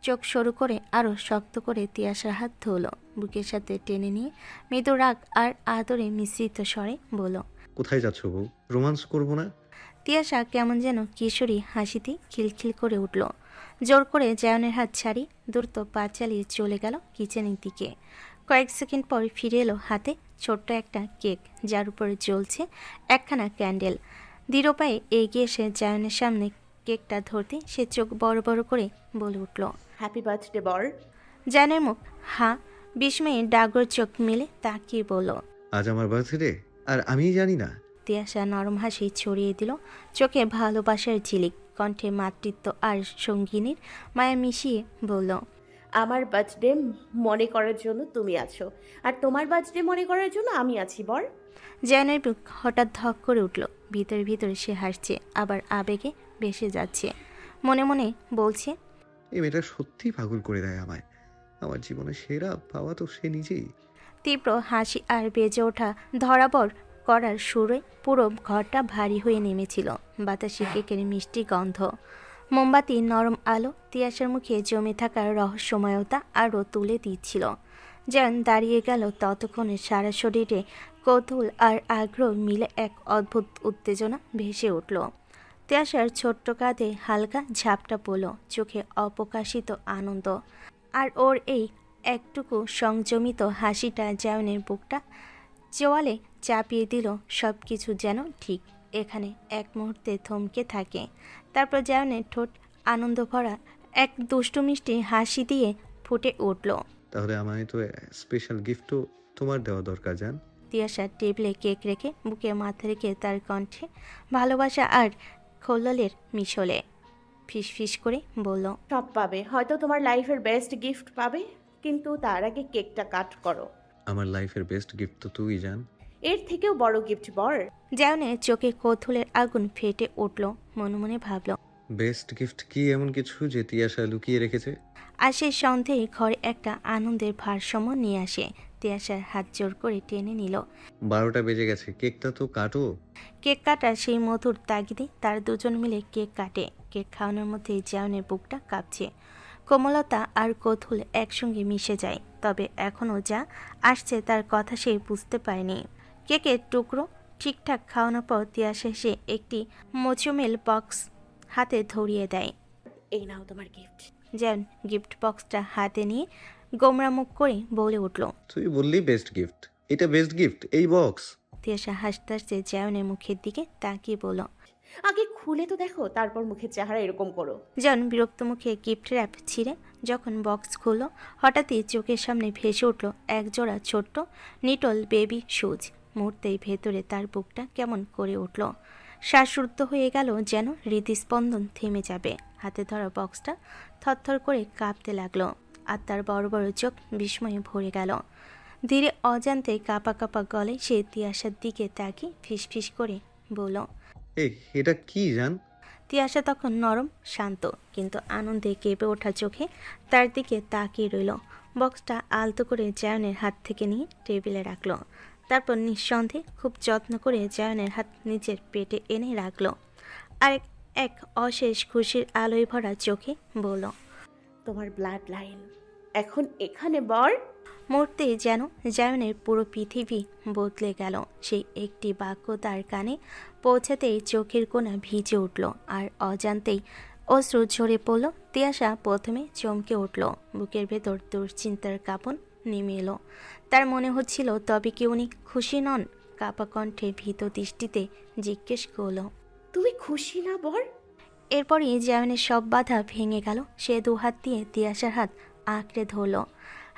চোখ সরু করে আরও শক্ত করে তিয়াশার হাত ধরল, বুকের সাথে টেনে নিয়ে মৃদু রাগ আর আদরে মিশ্রিত স্বরে বলল, কোথায় যাচ্ছ বউ? রোমান্স করবো না? তিয়াশা কেমন যেন কিশোরী হাসিতে খিলখিল করে উঠল। জোর করে জায়নের হাত ছাড়ি দ্রুত পা চালিয়ে চলে গেল কিচেনের দিকে। কয়েক সেকেন্ড পর ফিরে এলো হাতে ছোট্ট একটা কেক, যার উপরে জ্বলছে একখানা ক্যান্ডেল। দৃঢ় পায়ে এগিয়ে এসে জায়নের সামনে কেকটা ধরতে সে চোখ বড় বড় করে বলে উঠল, হ্যাপি বার্থডে বর। জায়নের মুখ বিস্ময়ে ডাগর চোখ মেলে তাকিয়ে বলল, আজ আমার বার্থডে আর আমিই জানি না? তিয়াশা নরম হাসি ছড়িয়ে দিল, চোখে ভালোবাসার ঝিলিক, কণ্ঠে মাতৃত্ব আর সঙ্গিনীর মায়া মিশিয়ে বলল, আমার বার্থডে মনে করার জন্য তুমি আছো, আর তোমার বার্থডে মনে করার জন্য আমি আছি বর। জায়নের বুক হঠাৎ ধক করে উঠল। ভিতরে ভিতরে সে হাসছে, আবার আবেগে ভেসে যাচ্ছে। মনে মনে বলছে, এই মেয়েটা সত্যি পাগল করে দেয় আমায়। আমার জীবনে সেরা পাওয়া তো সে নিজেই। তীব্র হাসি আর বেজে ওঠা ধরাবর করার সুরে পুরো ঘরটা ভারী হয়ে নেমেছিল। বাতাসে কেকের মিষ্টি গন্ধ, মোমবাতির নরম আলো তিয়াশার মুখে জমে থাকা রহস্যময়তা আরও তুলে দিচ্ছিল। যেন দাঁড়িয়ে গেল ততক্ষণে সারা শরীরে কৌতূহল আর আগ্রহ মিলে এক অদ্ভুত উত্তেজনা ভেসে উঠল। তিয়াশার ছোট্ট কাঁধে হালকা ঝাপটা পড়ল, চোখে অপ্রকাশিত আনন্দ। আর ওর এই একটুকু সংযমিত হাসিটা জায়নের বুকটা চোয়ালে চাপিয়ে দিল। সব কিছু যেন ঠিক এখানে এক মুহূর্তে থমকে থাকে। তারপর জায়নের ঠোঁট আনন্দ ভরা এক দুষ্টু মিষ্টি হাসি দিয়ে ফুটে উঠল। তাহলে আমায় তো স্পেশাল গিফটও তোমার দেওয়া দরকার জান। তিয়াশা টেবিলে কেক রেখে বুকে মাথা রেখে তার কণ্ঠে ভালোবাসা আর খোললের মিশলে ফিস ফিস করে বলল, সব পাবে, হয়তো তোমার লাইফের বেস্ট গিফট পাবে, কিন্তু তার আগে কেকটা কাট করো। আমার লাইফের বেস্ট গিফট তো তুই জান। এর থেকেও বড় গিফট বর। জায়নের চোখে কৌতূহলের আগুন ফেটে উঠল। মনে মনে ভাবল, বেস্ট গিফট কি এমন কিছু যে তিয়াশা লুকিয়ে রেখেছে? আর সেই সন্দেহে ঘরে একটা আনন্দের ভারসাম্য নিয়ে আসে। তিয়াশার হাত জোর করে টেনে নিল। 12টা বেজে গেছে, কেকটা তো কাটো। কেক কাটার সেই মধুর তাগিদে তার দুজন মিলে কেক কাটে। কেক খাওয়ানোর মধ্যে জায়নের বুকটা কাঁপছে। কোমলতা আর কৌতূহল একসঙ্গে মিশে যায়। তবে এখনও যা আসছে তার কথা সে বুঝতে পারেনি। কেকের টুকরো ঠিকঠাক খাওয়ানোর পর তিয়াশা এসে একটি মোচমেল বক্স হাতে ধরিয়ে দেয়। এই নাও তোমার গিফট। জায়ন গিফট বক্সটা হাতে নিয়ে গোমরা মুখ করে বলে উঠল, তুই বললি বেস্ট গিফট, এটা বেস্ট গিফট এই বক্স? তিয়াশা হাসতে হাসতে জায়নের মুখের দিকে তাকিয়ে বলল, আগে খুলে তো দেখো, তারপর মুখের চেহারা এরকম করো। জায়ন বিরক্ত মুখে গিফট র্যাপ ছিঁড়ে যখন বক্স খুলল, হঠাৎই চোখের সামনে ভেসে উঠল একজোড়া ছোট্ট নিটল বেবি শুজ। মুহূর্তেই ভেতরে তার বুকটা কেমন করে উঠল। শ্বাসরুদ্ধ হয়ে গেল, যেন হৃদস্পন্দন থেমে যাবে। হাতে ধরা বক্সটা থরথর করে কাঁপতে লাগলো, আর তার বড় বড় চোখ বিস্ময়ে ভরে গেল। ধীরে অজান্তে কাঁপা কাঁপা গলায় সে তিয়াশার দিকে তাকিয়ে ফিসফিস করে বলল, এই এটা কি জান? তিয়াশা তখন নরম শান্ত কিন্তু আনন্দে কেঁপে ওঠা চোখে তার দিকে তাকিয়ে রইল। বক্সটা আলতো করে জায়নের হাত থেকে নিয়ে টেবিলে রাখলো। তারপর নিঃসন্দেহে খুব যত্ন করে জায়নের হাত নিজের পেটে এনে রাখলো। আর এক অশেষ খুশির আলোয় ভরা চোখে বলল, তোমার ব্লাড লাইন এখন এখানে বর। মুহূর্তেই যেন জায়নের পুরো পৃথিবী বদলে গেল। সেই একটি বাক্য তার কানে পৌঁছাতেই চোখের কোণা ভিজে উঠল, আর অজান্তেই অশ্রু ঝরে পড়ল। তিয়াশা প্রথমে চমকে উঠল, বুকের ভেতর দুশ্চিন্তার কাঁপন নেমে এলো। তার মনে হচ্ছিল তবে কি উনি খুশি নন? কাঁপা কণ্ঠে ভীত দৃষ্টিতে জিজ্ঞেস করল, তুমি খুশি না বর? এরপরই জায়নের সব বাধা ভেঙে গেল। সে দুহাত দিয়ে তিয়াশার হাত আঁকড়ে ধরল,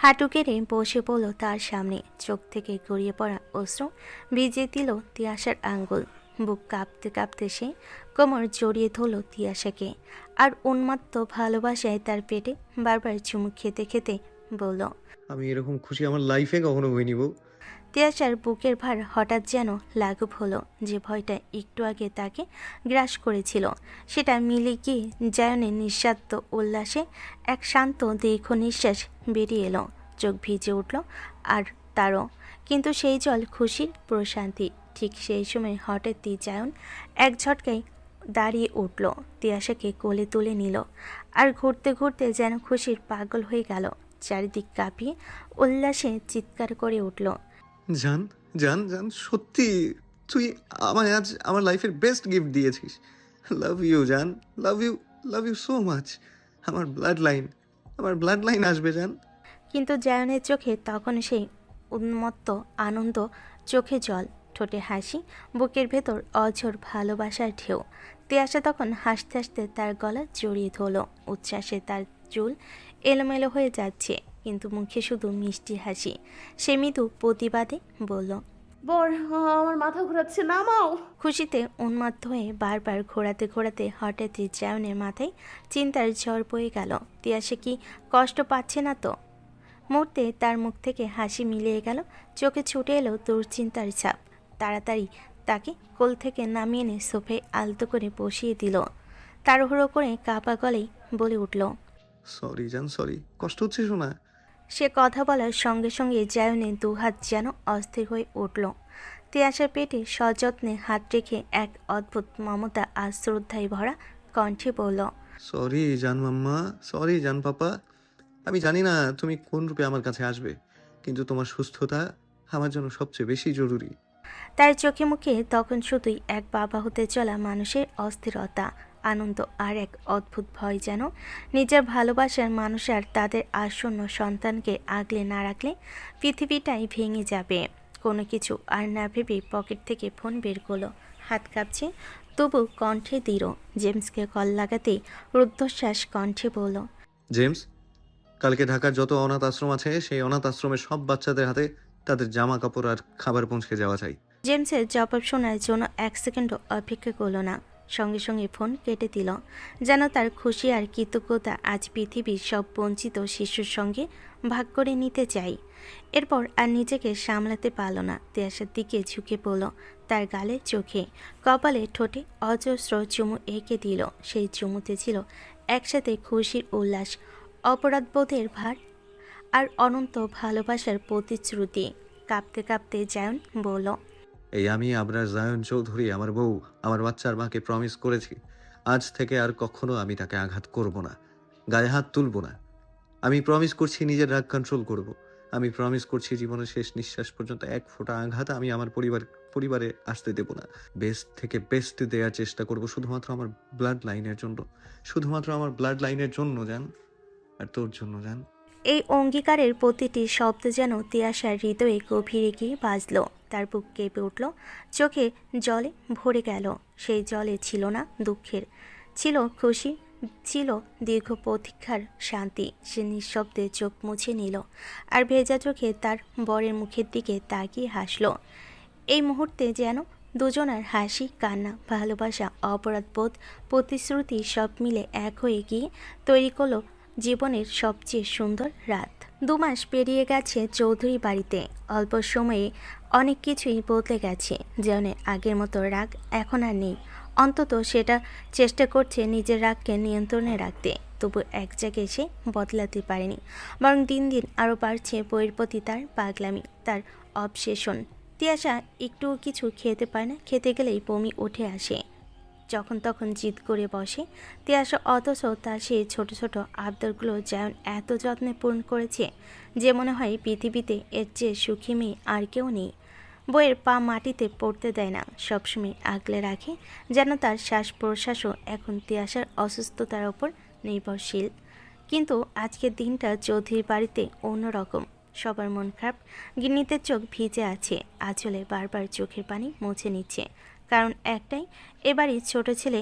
হাঁটু কেড়ে বসে পড়ল তার সামনে। চোখ থেকে গড়িয়ে পড়া অশ্রু ভিজিয়ে দিল তিয়াশার আঙ্গুল। বুক কাঁপতে কাঁপতে সে কোমর জড়িয়ে ধরল তিয়াশাকে, আর উন্মাত্ত ভালোবাসায় তার পেটে বারবার চুমুক খেতে খেতে বলল, আমি এরকম খুশি আমার লাইফে কখনো হইনি বউ। তিয়াশার বুকের ভার হঠাৎ যেন লাঘব হলো। যে ভয়টা একটু আগে তাকে গ্রাস করেছিল সেটা মিলে গিয়ে জায়নের নিঃস্বার্থ উল্লাসে এক শান্ত দীর্ঘ নিঃশ্বাস বেরিয়ে এলো। চোখ ভিজে উঠল আর তারও, কিন্তু সেই জল খুশির প্রশান্তি। ঠিক সেই সময় হঠাৎই জায়ন এক ঝটকায় দাঁড়িয়ে উঠল, তিয়াশাকে কোলে তুলে নিল, আর ঘুরতে ঘুরতে যেন খুশির পাগল হয়ে গেল। চারিদিক কাঁপিয়ে উল্লাসে চিৎকার করে উঠল, জান জান জান, সত্যি তুই আমায় আজ আমার লাইফের বেস্ট গিফট দিয়েছিস। লাভ ইউ জান, লাভ ইউ সো মাচ। আমার ব্লাড লাইন আসবে জান। কিন্তু জায়নের চোখে তখন সেই উন্মত্ত আনন্দ, চোখে জল, ঠোঁটে হাসি, বুকের ভেতর অঝোর ভালোবাসার ঢেউ। তিয়াশা তখন হাসতে হাসতে তার গলা জড়িয়ে ধরল। উচ্ছ্বাসে তার চুল এলোমেলো হয়ে যাচ্ছে, কিন্তু মুখে শুধু মিষ্টি হাসি। সে মৃদু প্রতিবাদে বলল, বর, আমার মাথা ঘোরাচ্ছে, নামাও। খুশিতে উন্মত্ত হয়ে বারবার ঘোরাতে ঘোরাতে হঠাৎই জায়নের মাথায় চিন্তার ঝড় বয়ে গেল। তিয়াশা কি কষ্ট পাচ্ছে না তো? মুহূর্তে তার মুখ থেকে হাসি মিলিয়ে গেল, চোখে ছুটে এলো দুশ্চিন্তার ছাপ। তাড়াতাড়ি তাকে কোল থেকে নামিয়ে এনে সোফায় আলতো করে বসিয়ে দিল। তাড়াহুড়ো করে কাঁপা গলেই বলে উঠল, সরি জান, সরি, কষ্ট হচ্ছে শোনা। সে কথা বলার সঙ্গে সঙ্গে জায়নের দুহাত যেন অস্থির হয়ে উঠল। তিয়াশার পেটে সযত্নে হাত রেখে এক অদ্ভুত মমতা আর শ্রদ্ধায় ভরা কণ্ঠে বলল, সরি জান মাম্মা, সরি জান পাপা। আমি জানি না তুমি কোন রূপে আমার কাছে আসবে, কিন্তু তোমার সুস্থতা আমার জন্য সবচেয়ে বেশি জরুরি। তার চোখে মুখে তখন শুধুই এক বাবা হতে চলা মানুষের অস্থিরতা, আনন্দ আর এক অদ্ভুত ভয়, যেন নিজের ভালোবাসার মানুষ আর তাদের আসন্ন সন্তানকে আগলে না রাখলে পৃথিবীটাই ভেঙে যাবে। কোনো কিছু আর না ভেবে পকেট থেকে ফোন বের করলো। হাত কাঁপছে, তবু কণ্ঠে দৃঢ়। জেমসকে কল লাগাতেই রুদ্ধশ্বাস কণ্ঠে বলল, জেমস, কালকে ঢাকার যত অনাথ আশ্রম আছে সেই অনাথ আশ্রমের সব বাচ্চাদের হাতে তাদের জামা কাপড় আর খাবার পৌঁছে যাওয়া চাই। জেমসের জবাব শোনার জন্য এক সেকেন্ডও অপেক্ষা করল না, সঙ্গে সঙ্গে ফোন কেটে দিল। যেন তার খুশি আর কৃতজ্ঞতা আজ পৃথিবীর সব বঞ্চিত শিশুর সঙ্গে ভাগ করে নিতে চাই। এরপর আর নিজেকে সামলাতে পারল না, তিয়াশার দিকে ঝুঁকে পড়ল। তার গালে, চোখে, কপালে, ঠোঁটে অজস্র চুমু এঁকে দিল। সেই চুমুতে ছিল একসাথে খুশির উল্লাস, অপরাধবোধের ভার আর অনন্ত ভালোবাসার প্রতিশ্রুতি। কাঁপতে কাঁপতে জায়ন বলল, এই আমি আবরার জায়ন চৌধুরী, আমার বউ, আমার বাচ্চার মাকে প্রমিস করেছি আজ থেকে আর কখনো আমি তাকে আঘাত করব না, গায়ে হাত তুলব না। আমি প্রমিস করছি নিজের রাগ কন্ট্রোল করব। আমি প্রমিস করছি জীবনের শেষ নিঃশ্বাস পর্যন্ত এক ফোঁটা আঘাত আমি আমার পরিবারে আসতে দেব না। বেস্ট থেকে বেস্ট দেওয়ার চেষ্টা করব, শুধুমাত্র আমার ব্লাড লাইনের জন্য, শুধুমাত্র আমার ব্লাড লাইনের জন্য জান, আর তোর জন্য জান। এই অঙ্গীকারের প্রতিটি শব্দ যেন তিয়াশার হৃদয়ে গভীরে গিয়ে বাজল। তার বুক কেঁপে উঠল, চোখে জলে ভরে গেল। সেই জলে ছিল না দুঃখের, ছিল খুশি, ছিল দীর্ঘ প্রতীক্ষার শান্তি। সে নিঃশব্দে চোখ মুছে নিল আর ভেজা চোখে তার বরের মুখের দিকে তাকিয়ে হাসল। এই মুহূর্তে যেন দুজনার হাসি, কান্না, ভালোবাসা, অপরাধবোধ, প্রতিশ্রুতি সব মিলে এক হয়ে গিয়ে তৈরি করলো জীবনের সবচেয়ে সুন্দর রাত। 2 মাস পেরিয়ে গেছে চৌধুরী বাড়িতে। অল্প সময়ে অনেক কিছুই বদলে গেছে। যেমন আগের মতো রাগ এখন আর নেই, অন্তত সেটা চেষ্টা করছে নিজের রাগকে নিয়ন্ত্রণে রাখতে। তবু এক জায়গায় সে বদলাতে পারেনি, বরং দিন দিন আরও বাড়ছে বইয়ের প্রতি তার পাগলামি, তার অবসেশন। তিয়াশা একটু কিছু খেতে পারে না, খেতে গেলেই বমি উঠে আসে। যখন তখন জিদ করে বসে তিয়াশা, অথচ তার সেই ছোট ছোট আবদারগুলো যেমন এত যত্নে পূরণ করেছে যে মনে হয় পৃথিবীতে এর চেয়ে সুখী মেয়ে আর কেউ নেই। বইয়ের পা মাটিতে পড়তে দেয় না, সবসময় আগলে রাখে, যেন তার শ্বাস প্রশ্বাসও এখন তিয়াশার অসুস্থতার ওপর নির্ভরশীল। কিন্তু আজকের দিনটা চৌধুরীর বাড়িতে অন্যরকম। সবার মন খারাপ, গিন্নিতে চোখ ভিজে আছে, আঁচলে বারবার চোখের পানি মুছে নিচ্ছে। কারণ একটাই, এবারই ছোট ছেলে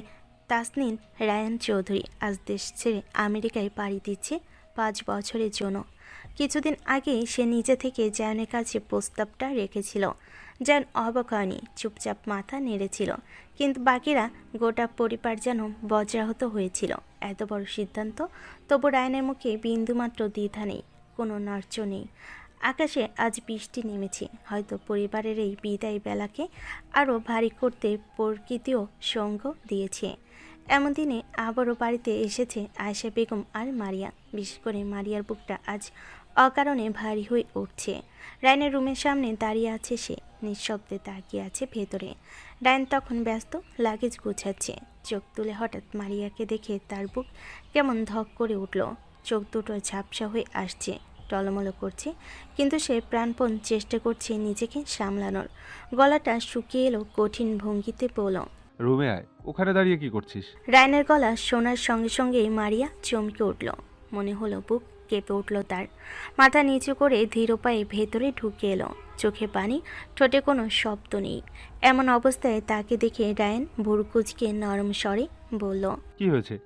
তাসনিন রায়ান চৌধুরী আজ দেশ ছেড়ে আমেরিকায় পাড়ি দিচ্ছে 5 বছরের জন্য। কিছুদিন আগে সে নিজে থেকে জায়নের কাছে প্রস্তাবটা রেখেছিল। জায়ন অবাক হয়নি, চুপচাপ মাথা নেড়েছিল। কিন্তু বাকিরা, গোটা পরিবার যেন বজ্রাহত হয়েছিল। এত বড় সিদ্ধান্ত, তবু রায়ানের মুখে বিন্দুমাত্র দ্বিধা নেই, কোনো নড়চ নেই। আকাশে আজ বৃষ্টি নেমেছে, হয়তো পরিবারের এই বিদায় বেলাকে আরও ভারী করতে প্রকৃতিও সঙ্গ দিয়েছে। এমন দিনে আবারও বাড়িতে এসেছে আয়েশা বেগম আর মারিয়া। বিশেষ করে মারিয়ার বুকটা আজ অকারণে ভারী হয়ে উঠছে। রায়নের রুমের সামনে দাঁড়িয়ে আছে সে, নিঃশব্দে তাকিয়ে আছে ভেতরে। রায়ন তখন ব্যস্ত লাগেজ গুছাচ্ছে। চোখ তুলে হঠাৎ মারিয়াকে দেখে তার বুক কেমন ধক করে উঠল। চোখ দুটো ঝাপসা হয়ে আসছে, টলমলো করছে, কিন্তু সে প্রাণপণ চেষ্টা করছে নিজেকে সামলানোর। গলাটা শুকিয়ে এলো কঠিন ভঙ্গিতে বলল, রুমে আয়। ওখানে দাঁড়িয়ে কি করছিস? রায়নের গলা শোনার সঙ্গে সঙ্গেই মারিয়া চমকে উঠল। মনে হলো বুক কেঁপে উঠল তার। মাথা নিচু করে ধীর পায়ে ভেতরে ঢুকে এলো, চোখে পানি, ঠোঁটে কোনো শব্দ নেই। এমন অবস্থায় তাকে দেখে রায়ন ভুরু কুঁচকে নরম স্বরে বলল, কি হয়েছে?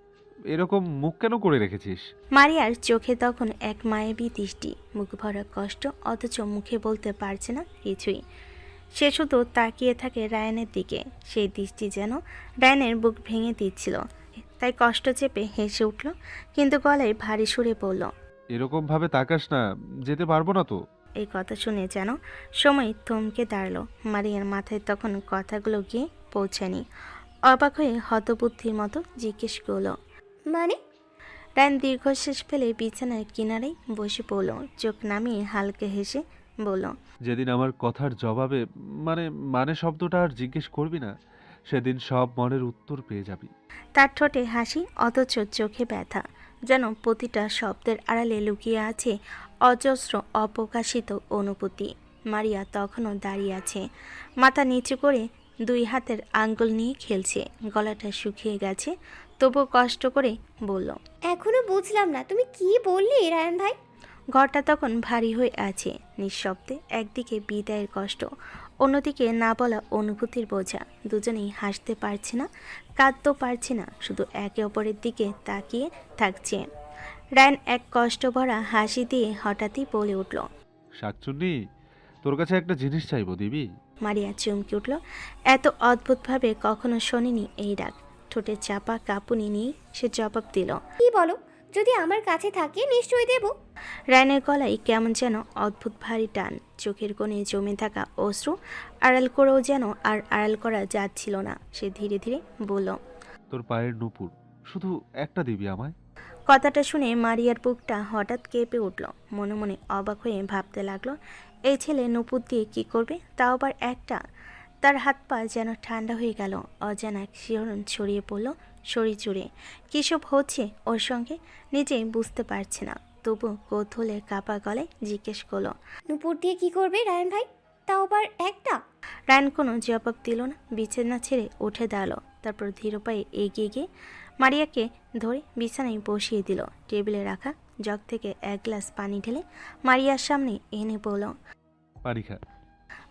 এরকম মুখ কেন করে রেখেছিস? মারিয়ার চোখে তখন এক মায়াবী দৃষ্টি, মুখ ভরা কষ্ট, অথচ মুখে বলতে পারছে না কিছুই। সে শুধু তাকিয়ে থাকে রায়ানের দিকে। সেই দৃষ্টি যেন রায়ানের বুক ভেঙে দিচ্ছিল। তাই কষ্ট চেপে হেসে উঠল, কিন্তু গলায় ভারী সুরে বলল, এরকম ভাবে তাকাস না, যেতে পারবো না তো। এই কথা শুনে যেন সময় থমকে দাঁড়ালো। মারিয়ার মাথায় তখন কথাগুলো গিয়ে পৌঁছায়নি। অবাক হয়ে হতবুদ্ধির মতো জিজ্ঞেস করলো, মানে? রায়ান দীর্ঘশ্বাস ফেলে বিছানার কিনারেই বসে পড়ল। চোখ নামিয়ে হালকা হেসে বলল, যেদিন আমার কথার জবাবে মানে মানে শব্দটা আর জিজ্ঞেস করবি না, সেদিন সব মনের উত্তর পেয়ে যাবি। তার ঠোঁটে হাসি, অথচ চোখে ব্যথা। যেন প্রতিটা শব্দের আড়ালে লুকিয়ে আছে অজস্র অপ্রকাশিত অনুভূতি। মারিয়া তখনও দাঁড়িয়ে আছে, মাথা নিচু করে 2 হাতের আঙ্গুল নিয়ে খেলছে। গলাটা শুকিয়ে গেছে, তবু কষ্ট করে বলল, এখনো বুঝলাম না তুমি কি বললি রায়ান ভাই। ঘরটা তখন ভারী হয়ে আছে, নিঃশব্দে। একদিকে বিদায়ের কষ্ট, অন্যদিকে না বলা অনুভূতির বোঝা। দুজনেই হাসতে পারছে না, কাঁদতেও পারছে না, শুধু একে অপরের দিকে তাকিয়ে থাকছে। রায়ান এক কষ্ট ভরা হাসি দিয়ে হঠাৎই বলে উঠল, শাকচুন্নি, তোর কাছে একটা জিনিস চাইবো, দিবি? মারিয়া চমকে উঠল। এত অদ্ভুতভাবে কখনো শোনেনি এই ডাক। ঠোঁটে চাপা কাঁপুনি নিয়ে সে জবাব দিল, কি বলো, যদি আমার কাছে থাকে নিশ্চয়ই দেব। রায়ানের গলায় কেমন যেন অদ্ভুত ভারী টান। চোখের কোণে জমে থাকা অশ্রু আড়াল করেও যেন আর আড়াল করা যাচ্ছিল না। সে ধীরে ধীরে বলল, তোর পায়ের নুপুর, শুধু একটা দিবি আমায়? কথাটা শুনে মারিয়ার বুকটা হঠাৎ কেঁপে উঠল। মনে মনে অবাক হয়ে ভাবতে লাগলো, এই ছেলে নুপুর দিয়ে কি করবে, তাও আবার একটা। তার হাত পা যেন ঠান্ডা হয়ে গেল। অজানা এক শিহরণ ছড়িয়ে পড়ল শরীর জুড়ে। কিসব হচ্ছে ওর সঙ্গে নিজেই বুঝতে পারছে না। তবু কৌতূহলে কাপা গলায় জিজ্ঞেস করলো, নুপুর দিয়ে কি করবে রায়ান ভাই, তাও আবার একটা? রায়ান কোনো জবাব দিল না, বিছানা ছেড়ে উঠে দাঁড়ালো। তারপর ধীর পায়ে এগিয়ে গিয়ে মারিয়াকে ধরে বিছানায় বসিয়ে দিল। টেবিলে রাখা জগ থেকে 1 গ্লাস পানি ঢেলে মারিয়ার সামনে এনে বলল, পানি খা।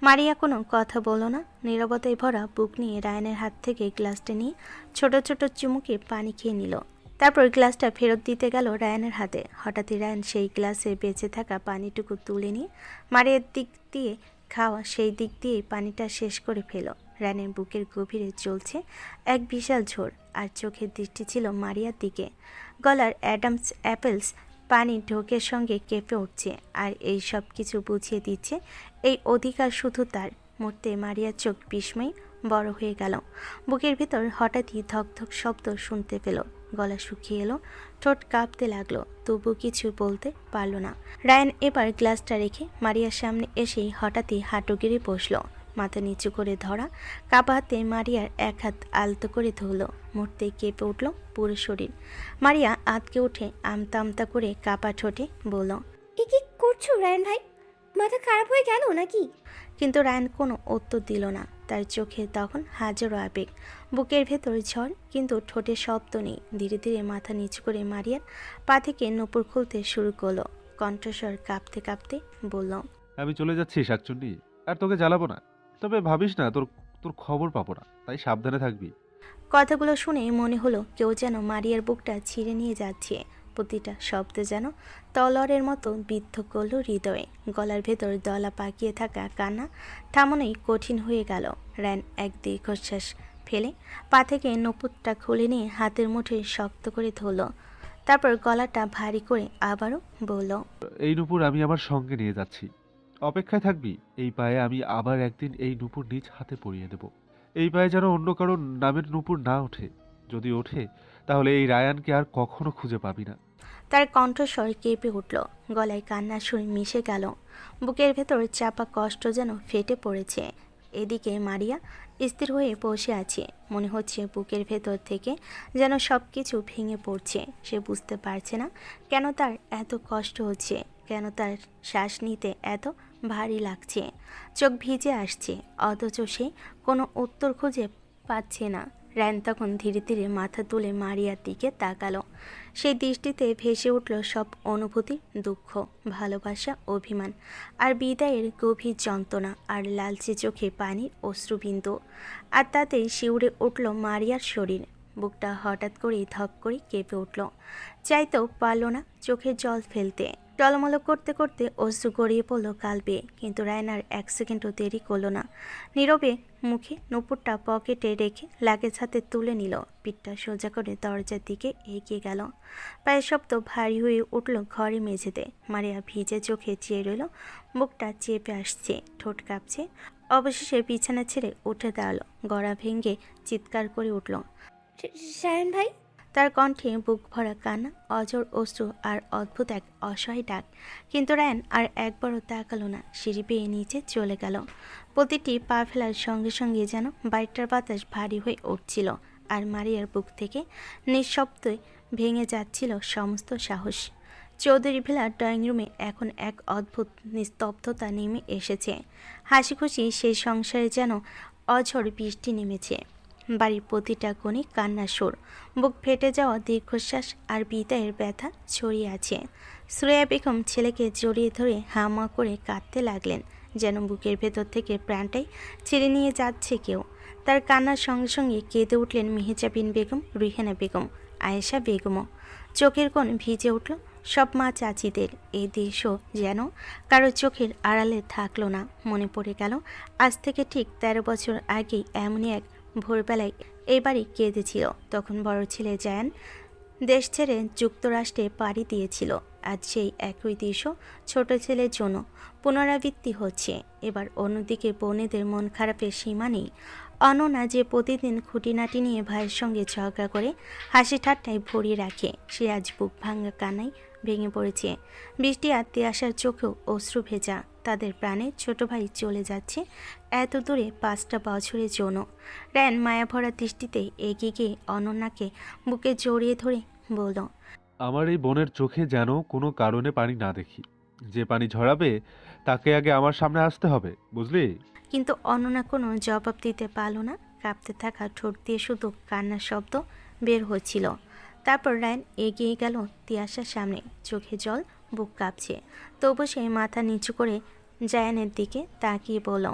মারিয়া কোনো কথা বলল না। নীরবতায় ভরা বুক নিয়ে রায়ানের হাত থেকে গ্লাসটা নিয়ে ছোট ছোট চুমুকে পানি খেয়ে নিল। তারপর গ্লাসটা ফেরত দিতে গেল রায়ানের হাতে। হঠাৎই রায়ান সেই গ্লাসে বেঁচে থাকা পানিটুকু তুলে নিয়ে মারিয়ার দিক দিয়ে খাওয়া সেই দিক দিয়েই পানিটা শেষ করে ফেল। রায়ানের বুকের গভীরে চলছে এক বিশাল ঝড়, আর চোখের দৃষ্টি ছিল মারিয়ার দিকে। গলার অ্যাডামস অ্যাপেলস পানি ঢোকের সঙ্গে কেঁপে উঠছে, আর এই সব কিছু বুঝিয়ে দিচ্ছে এই অধিকার শুধু তার। মুহূর্তে মারিয়ার চোখ বিস্ময়ে বড় হয়ে গেল। বুকের ভিতর হঠাৎই ধকধক শব্দ শুনতে পেল। গলা শুকিয়ে এলো, ঠোঁট কাঁপতে লাগলো, তবু কিছু বলতে পারল না। রায়ান এবার গ্লাসটা রেখে মারিয়ার সামনে এসেই হঠাৎই হাঁটু গেড়ে বসল। মাথা নিচু করে ধরা কাপা হাতে মারিয়ার এক হাত আলতো করে ধরল। মুহূর্তে কেঁপে উঠল পুরো শরীর। মারিয়া আতকে উঠে আমতা আমতা করে কাপা ঠোঁটে বলল, এ কি করছো রায়ান ভাই, মাথা খারাপ হয়ে গেল নাকি? কিন্তু রায়ান কোনো উত্তর দিল না। তার চোখে তখন হাজারো আবেগ, বুকের ভেতর ঝড়, কিন্তু ঠোঁটে শব্দ নেই। ধীরে ধীরে মাথা নিচু করে মারিয়ার পা থেকে নূপুর খুলতে শুরু করলো। কণ্ঠস্বর কাঁপতে কাঁপতে বলল, আমি চলে যাচ্ছি শাকচুন্নি, আর তোকে জ্বালাবো না। তবে ভাবিস না তোর তোর খবর পাবো না, তাই সাবধানে থাকবি। কথাগুলো শুনে মনে হলো কেউ যেন মারিয়ার বুকটা ছিঁড়ে নিয়ে যাচ্ছে। প্রতিটা শব্দ যেন তলোয়ারের মতো বিদ্ধ করল হৃদয়ে। গলার ভেতর দলা পাকিয়ে থাকা কান্না থামানোই কঠিন হয়ে গেল। রায়ান এক দীর্ঘশ্বাস ফেলে পা থেকে নূপুরটা খুলে নিয়ে হাতের মুঠোয় শক্ত করে ধরল। তারপর গলাটা ভারী করে আবারও বলল, এই নুপুর আমি আমার সঙ্গে নিয়ে যাচ্ছি, অপেক্ষায় থাকবি। এই পায়ে আমি আবার একদিন এই নুপুর নিজ হাতে পরিয়ে দেব। এই পায়ে যেন অন্য কারোর নামের নুপুর না ওঠে। যদি ওঠে তাহলে এই রায়ানকে আর কখনো খুঁজে পাবি না। তার কণ্ঠস্বর কেঁপে উঠল, গলায় কান্নার সুর মিশে গেল। বুকের ভেতর চাপা কষ্ট যেন ফেটে পড়েছে। এদিকে মারিয়া স্থির হয়ে বসে আছে। মনে হচ্ছে বুকের ভেতর থেকে যেন সব কিছু ভেঙে পড়ছে। সে বুঝতে পারছে না কেন তার এত কষ্ট হচ্ছে, কেন তার শ্বাস নিতে এত ভারী লাগছে। চোখ ভিজে আসছে, অথচ সে কোনো উত্তর খুঁজে পাচ্ছে না। রায়ান তখন ধীরে ধীরে মাথা তুলে মারিয়ার দিকে তাকালো। সেই দৃষ্টিতে ভেসে উঠল সব অনুভূতি, দুঃখ, ভালোবাসা, অভিমান, আর বিদায়ের গভীর যন্ত্রণা, আর লালচে চোখে পানির অশ্রুবিন্দু। আর তাতেই শিউরে উঠল মারিয়ার শরীর। বুকটা হঠাৎ করেই ধপ করে কেঁপে উঠল। চাইতেও পারল না চোখের জল ফেলতে। টলমল করতে করতে অশ্রু গড়িয়ে পড়ল গাল বেয়ে, কিন্তু রায়নার 1 সেকেন্ডও দেরি করল না। নীরবে মুখে নুপুরটা পকেটে রেখে লাগেজ হাতে তুলে নিল, পিঠটা সোজা করে দরজার দিকে এগিয়ে গেল। পায়ের শব্দ ভারী হয়ে উঠল ঘরে মেঝেতে। মারিয়া ভিজে চোখে চেয়ে রইল, বুকটা চেপে আসছে, ঠোঁট কাঁপছে। অবশেষে বিছানা ছেড়ে উঠে দাঁড়ালো, গলা ভেঙে চিৎকার করে উঠল। সায়ন ভাই। তার কণ্ঠে বুক ভরা কান্না, অজর অশ্রু আর অদ্ভুত এক অসহায় ডাক। কিন্তু রায়ান আর একবারও তাকালো না, সিঁড়ি বেয়ে নিচে চলে গেল। প্রতিটি পা ফেলার সঙ্গে সঙ্গে যেন বাড়িটার বাতাস ভারী হয়ে উঠছিল, আর মারিয়ার বুক থেকে নিঃশব্দে ভেঙে যাচ্ছিল সমস্ত সাহস। চৌধুরী ভিলার ড্রয়িং রুমে এখন এক অদ্ভুত নিস্তব্ধতা নেমে এসেছে। হাসি খুশি সেই সংসারে যেন অঝড় বৃষ্টি নেমেছে। বাড়ির প্রতিটা কোণে কান্নার সুর, বুক ফেটে যাওয়া দীর্ঘশ্বাস আর বিদায়ের ব্যথা ছড়িয়ে আছে। সুরাইয়া বেগম ছেলেকে জড়িয়ে ধরে হামা করে কাঁদতে লাগলেন, যেন বুকের ভেতর থেকে প্রাণটাই ছেড়ে নিয়ে যাচ্ছে কেউ। তার কান্নার সঙ্গে সঙ্গে কেঁদে উঠলেন মেহেজাবিন বেগম, রিহানা বেগম, আয়েশা বেগমও। চোখের কোণ ভিজে উঠল সব মা চাচিদের। এই দৃশ্য যেন কারো চোখের আড়ালে থাকলো না। মনে পড়ে গেল আজ থেকে ঠিক 13 বছর আগেই এমনই এক ভোরবেলায় এই বাড়ি কেঁদেছিল। তখন বড় ছেলে জায়ান দেশ ছেড়ে যুক্তরাষ্ট্রে পাড়ি দিয়েছিল। আজ সেই একই দৃশ্য ছোট ছেলের জন্য পুনরাবৃত্তি হচ্ছে। এবার অন্যদিকে বোনেদের মন খারাপের সীমা নেই। অননা যে প্রতিদিন খুঁটিনাটি নিয়ে ভাইয়ের সঙ্গে ঝগড়া করে হাসি ঠাট্টায় ভরিয়ে রাখে, সে আজ বুক ভাঙা কান্নায় ভেঙে পড়েছে। বৃষ্টি আত্মীয় আসার চোখেও অশ্রু ভেজা। তাদের প্রাণে ছোট ভাই চলে যাচ্ছে এত দূরে 5টা বছরের জন্য। রায়ান মায়াভরা দৃষ্টিতে এগিয়ে গিয়ে অনন্যাকে বুকে জড়িয়ে ধরে বলল, আমার এই বোনের চোখে যেন কোনো কারণে পানি না দেখি। যে পানি ঝরাবে তাকে আগে আমার সামনে আসতে হবে, বুঝলি? কিন্তু অনন্যা কোনো জবাব দিতে পারল না। কাঁপতে থাকা ঠোঁট দিয়ে শুধু কান্নার শব্দ বের হচ্ছিল। তারপর রায়ান এগিয়ে গেল তিয়াসার সামনে, চোখে জল, বুক কাঁপছে। তবু সে মাথা নিচু করে জায়ানের দিকে তাকিয়ে বলল,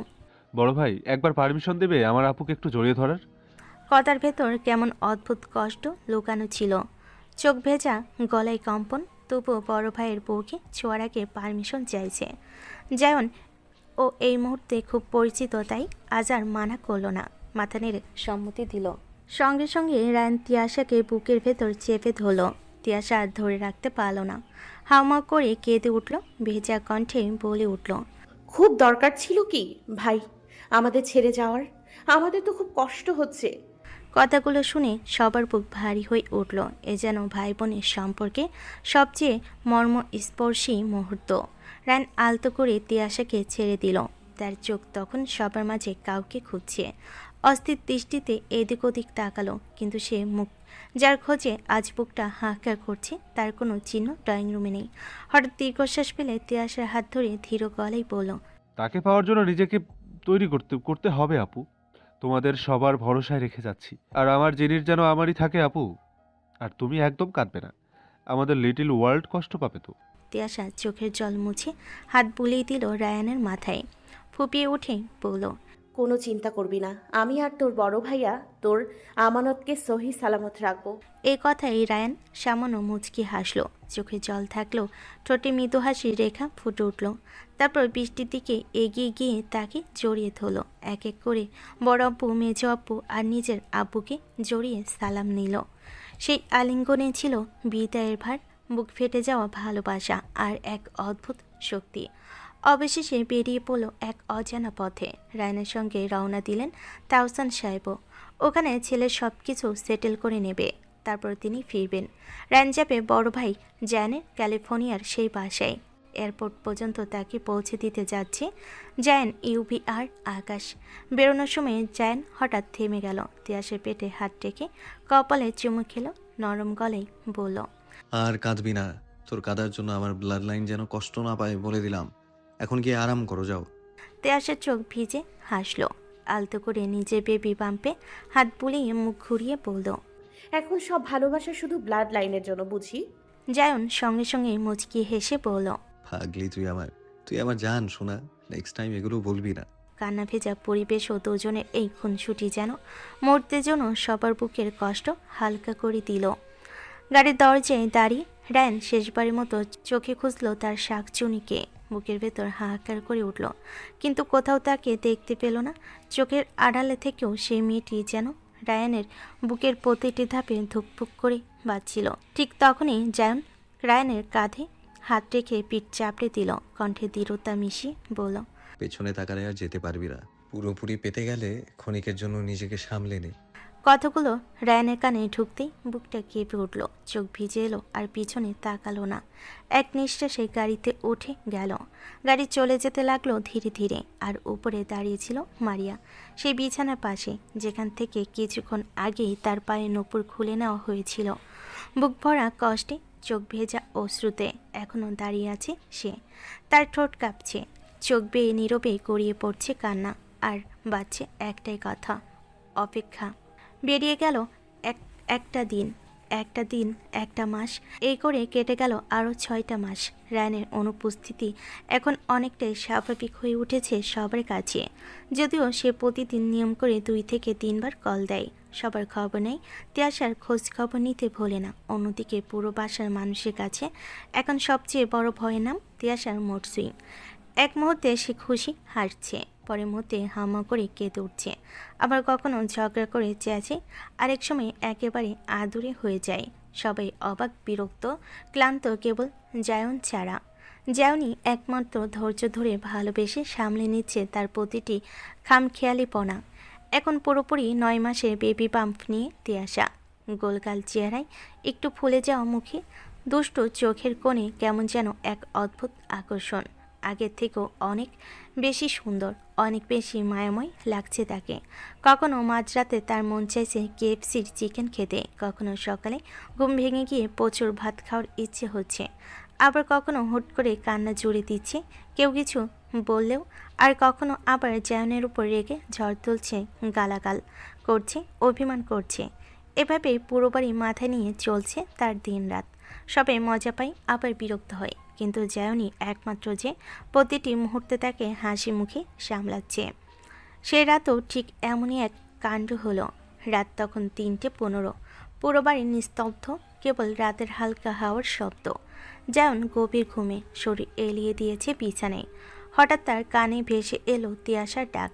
বড় ভাই একবার পারমিশন দেবে আমার আপুকে একটু জড়িয়ে ধরার? কথার ভেতর কেমন অদ্ভুত কষ্ট লুকানো ছিল। চোখ ভেজা, গলায় কম্পন। তবুও বড় ভাইয়ের বউকে ছোঁয়ার আগে পারমিশন চাইছে। জায়ন ও এই মুহূর্তে খুব পরিচিত, তাই আজ আর মানা করল না, মাথা নেড়ে সম্মতি দিল। সঙ্গে সঙ্গে রায়ান তিয়াশাকে বুকের ভেতর চেপে ধরল। তিয়াশা আর ধরে রাখতে পারল না, হাওমা করে কেঁদে উঠল, ভেজা কণ্ঠে বলে উঠল, খুব দরকার ছিল কি ভাই আমাদের ছেড়ে যাওয়ার? আমাদের তো খুব কষ্ট হচ্ছে। কথাগুলো শুনে সবার বুক ভারী হয়ে উঠল। এ যেন ভাই বোনের সম্পর্কে সবচেয়ে মর্মস্পর্শী মুহূর্ত। রায়ান আলতো করে তিয়াশাকে ছেড়ে দিল। তার চোখ তখন সবার মাঝে কাউকে খুঁজছে। অস্থির দৃষ্টিতে এদিক ওদিক তাকালো, কিন্তু সে মুখ যার খোঁজে আজ বুকটা হাহাকার করছে, তার কোনো চিহ্ন ড্রয়িং রুমে নেই। হঠাৎ দীর্ঘশ্বাস পেলে তিয়াশার হাত ধরে ধীর গলায় বলল, তাকে পাওয়ার জন্য নিজেকে তৈরি করতে হবে আপু। তোমাদের সবার ভরসায় রেখে যাচ্ছি। আর আমার জিনিস যেন আমারই থাকে আপু। আর তুমি একদম কাঁদবে না, আমাদের লিটল ওয়ার্ল্ড কষ্ট পাবে তো। তিয়াশা চোখের জল মুছে হাত বুলিয়ে দিল রায়ানের মাথায়। ফুপিয়ে উঠে বলল, কোনো চিন্তা করবি না, আমি আর তোর বড় ভাইয়া তোর আমানতকে সহি সালামত রাখবো। এই কথাই রায়ান সামান্য মুচকি হাসল। চোখে জল থাকলেও ঠোঁটে মৃদু হাসির রেখা ফুটে উঠল। তারপর বৃষ্টির দিকে এগিয়ে গিয়ে তাকে জড়িয়ে ধরল। এক এক করে বড় আব্বু, মেজ আব্বু আর নিজের আব্বুকে জড়িয়ে সালাম নিল। সেই আলিঙ্গনে ছিল বিদায়ের ভার, বুক ফেটে যাওয়া ভালোবাসা আর এক অদ্ভুত শক্তি। অবশেষে বেরিয়ে পড়ল এক অজানা পথে। রায়নের সঙ্গে রওনা দিলেন তাওসান সাহেবও। ওখানে ছেলের সব কিছু সেটেল করে নেবে, তারপর তিনি ফিরবেন। রায়ন যাবে বড় ভাই জায়ানের ক্যালিফোর্নিয়ার সেই বাসায়। এয়ারপোর্ট পর্যন্ত তাকে পৌঁছে দিতে যাচ্ছে জায়ান ইউভিআর আকাশ। বেরোনোর সময় জায়ান হঠাৎ থেমে গেল। তিয়াসের পেটে হাত রেখে কপালে চুমু খেলো, নরম গলায় বলল, আর কাঁদবি না। তোর কাঁদার জন্য আমার ব্লাড লাইন যেন কষ্ট না পায় বলে দিলাম। এখন কি আরাম করো, যাও। তিয়াসের চোখ ভিজে হাসলো, আলতো করে নিজের বেবি বাম্পে হাত বুলিয়ে মুখ ঘুরিয়ে বলল, এখন সব ভালোবাসা শুধু ব্লাড লাইনের জন্য, বুঝি? জায়ন সঙ্গে সঙ্গে মুচকি হেসে বলল, পাগলি তুই আমার জান শোনা। নেক্সট টাইম এগুলো বলবি না। কান্না ভেজা পরিবেশও দুজনের এই খুনসুটি যেন মুহূর্তের জন্য সবার বুকের কষ্ট হালকা করে দিল। গাড়ির দরজায় দাঁড়িয়ে রায়ান শেষবারের মতো চোখে খুঁজল তার শাকচুনিকে। বুকের ভেতর হাহাকার করে উঠল, কিন্তু কোথাও তাকে দেখতে পেল না। চোখের আড়ালে থেকেও সেই মেয়েটি যেন রায়ানের বুকের প্রতিটি ধাপে ধুকপুক করে বাজছিল। ঠিক তখনই জায়ন রায়ানের কাঁধে হাত রেখে পিঠ চাপড়ে দিল, কণ্ঠে দৃঢ়তা মিশিয়ে বলল, পেছনে তাকালে আর যেতে পারবি না। পুরোপুরি পেতে গেলে ক্ষণিকের জন্য নিজেকে সামলে নে। কথাগুলো রায়ানের কানে ঢুকতেই বুকটা কেঁপে উঠল, চোখ ভিজে এলো আর পিছনে তাকালো না। এক নিঃশ্বাসে গাড়িতে উঠে গেল। গাড়ি চলে যেতে লাগলো ধীরে ধীরে, আর উপরে দাঁড়িয়েছিল মারিয়া, সেই বিছানার পাশে যেখান থেকে কিছুক্ষণ আগেই তার পায়ে নূপুর খুলে নেওয়া হয়েছিল। বুক ভরা কষ্টে, চোখ ভেজা অশ্রুতে এখনও দাঁড়িয়ে আছে সে। তার ঠোঁট কাঁপছে, চোখ বেয়ে নীরবে গড়িয়ে পড়ছে কান্না, আর বাজছে একটাই কথা, অপেক্ষা। বেরিয়ে গেল একটা দিন, একটা মাস, এই করে কেটে গেল আরও 6টা মাস। রায়ানের অনুপস্থিতি এখন অনেকটাই স্বাভাবিক হয়ে উঠেছে সবার কাছে, যদিও সে প্রতিদিন নিয়ম করে 2 থেকে 3 বার কল দেয়, সবার খবর নেয়, তিয়াশার খোঁজ খবর নিতে ভোলে না। অন্যদিকে পুরো বাসার মানুষের কাছে এখন সবচেয়ে বড় ভয়ের নাম তিয়াশার মুড সুইং। এক মুহূর্তে সে খুশি হাসছে, পরের মুহূর্তে হামা করে কেঁদে উঠছে, আবার কখনো ঝগড়া করে চেয়েছে, আরেক সময় একেবারে আদুরে হয়ে যায়। সবাই অবাক, বিরক্ত, ক্লান্ত, কেবল জায়ন ছাড়া। জায়নই একমাত্র ধৈর্য ধরে ভালোবেসে সামলে নিচ্ছে তার প্রতিটি খামখেয়ালিপনা। এখন পুরোপুরি 9 মাসের বেবি বাম্প নিয়ে তিয়াশা, গোলগাল চেহারায়, একটু ফুলে যাওয়া মুখে, দুষ্টু চোখের কোণে কেমন যেন এক অদ্ভুত আকর্ষণ। আগের থেকেও অনেক বেশি সুন্দর, অনেক বেশি মায়াময় লাগছে তাকে। কখনো মাঝরাতে তার মন চাইছে KFCর চিকেন খেতে, কখনো সকালে ঘুম ভেঙে গিয়ে প্রচুর ভাত খাওয়ার ইচ্ছে হচ্ছে, আবার কখনো হুট করে কান্না জুড়ে দিচ্ছে কেউ কিছু বললেও, আর কখনো আবার জায়নের উপর রেগে ঝড় তুলছে, গালাগাল করছে, অভিমান করছে। এভাবেই পুরো বাড়ি মাথায় নিয়ে চলছে তার দিনরাত। সবাই মজা পায়, আবার বিরক্ত হয়, কিন্তু জায়নই একমাত্র যে প্রতিটি মুহূর্তে তাকে হাসি মুখে সামলাচ্ছে। সে রাতও ঠিক এমনই এক কাণ্ড হলো। রাত তখন 3:15, পুরো বাড়ি নিস্তব্ধ, কেবল রাতের হালকা হাওয়ার শব্দ। জায়ন গভীর ঘুমে শরীর এলিয়ে দিয়েছে বিছানায়। হঠাৎ তার কানে ভেসে এলো তিয়াশার ডাক,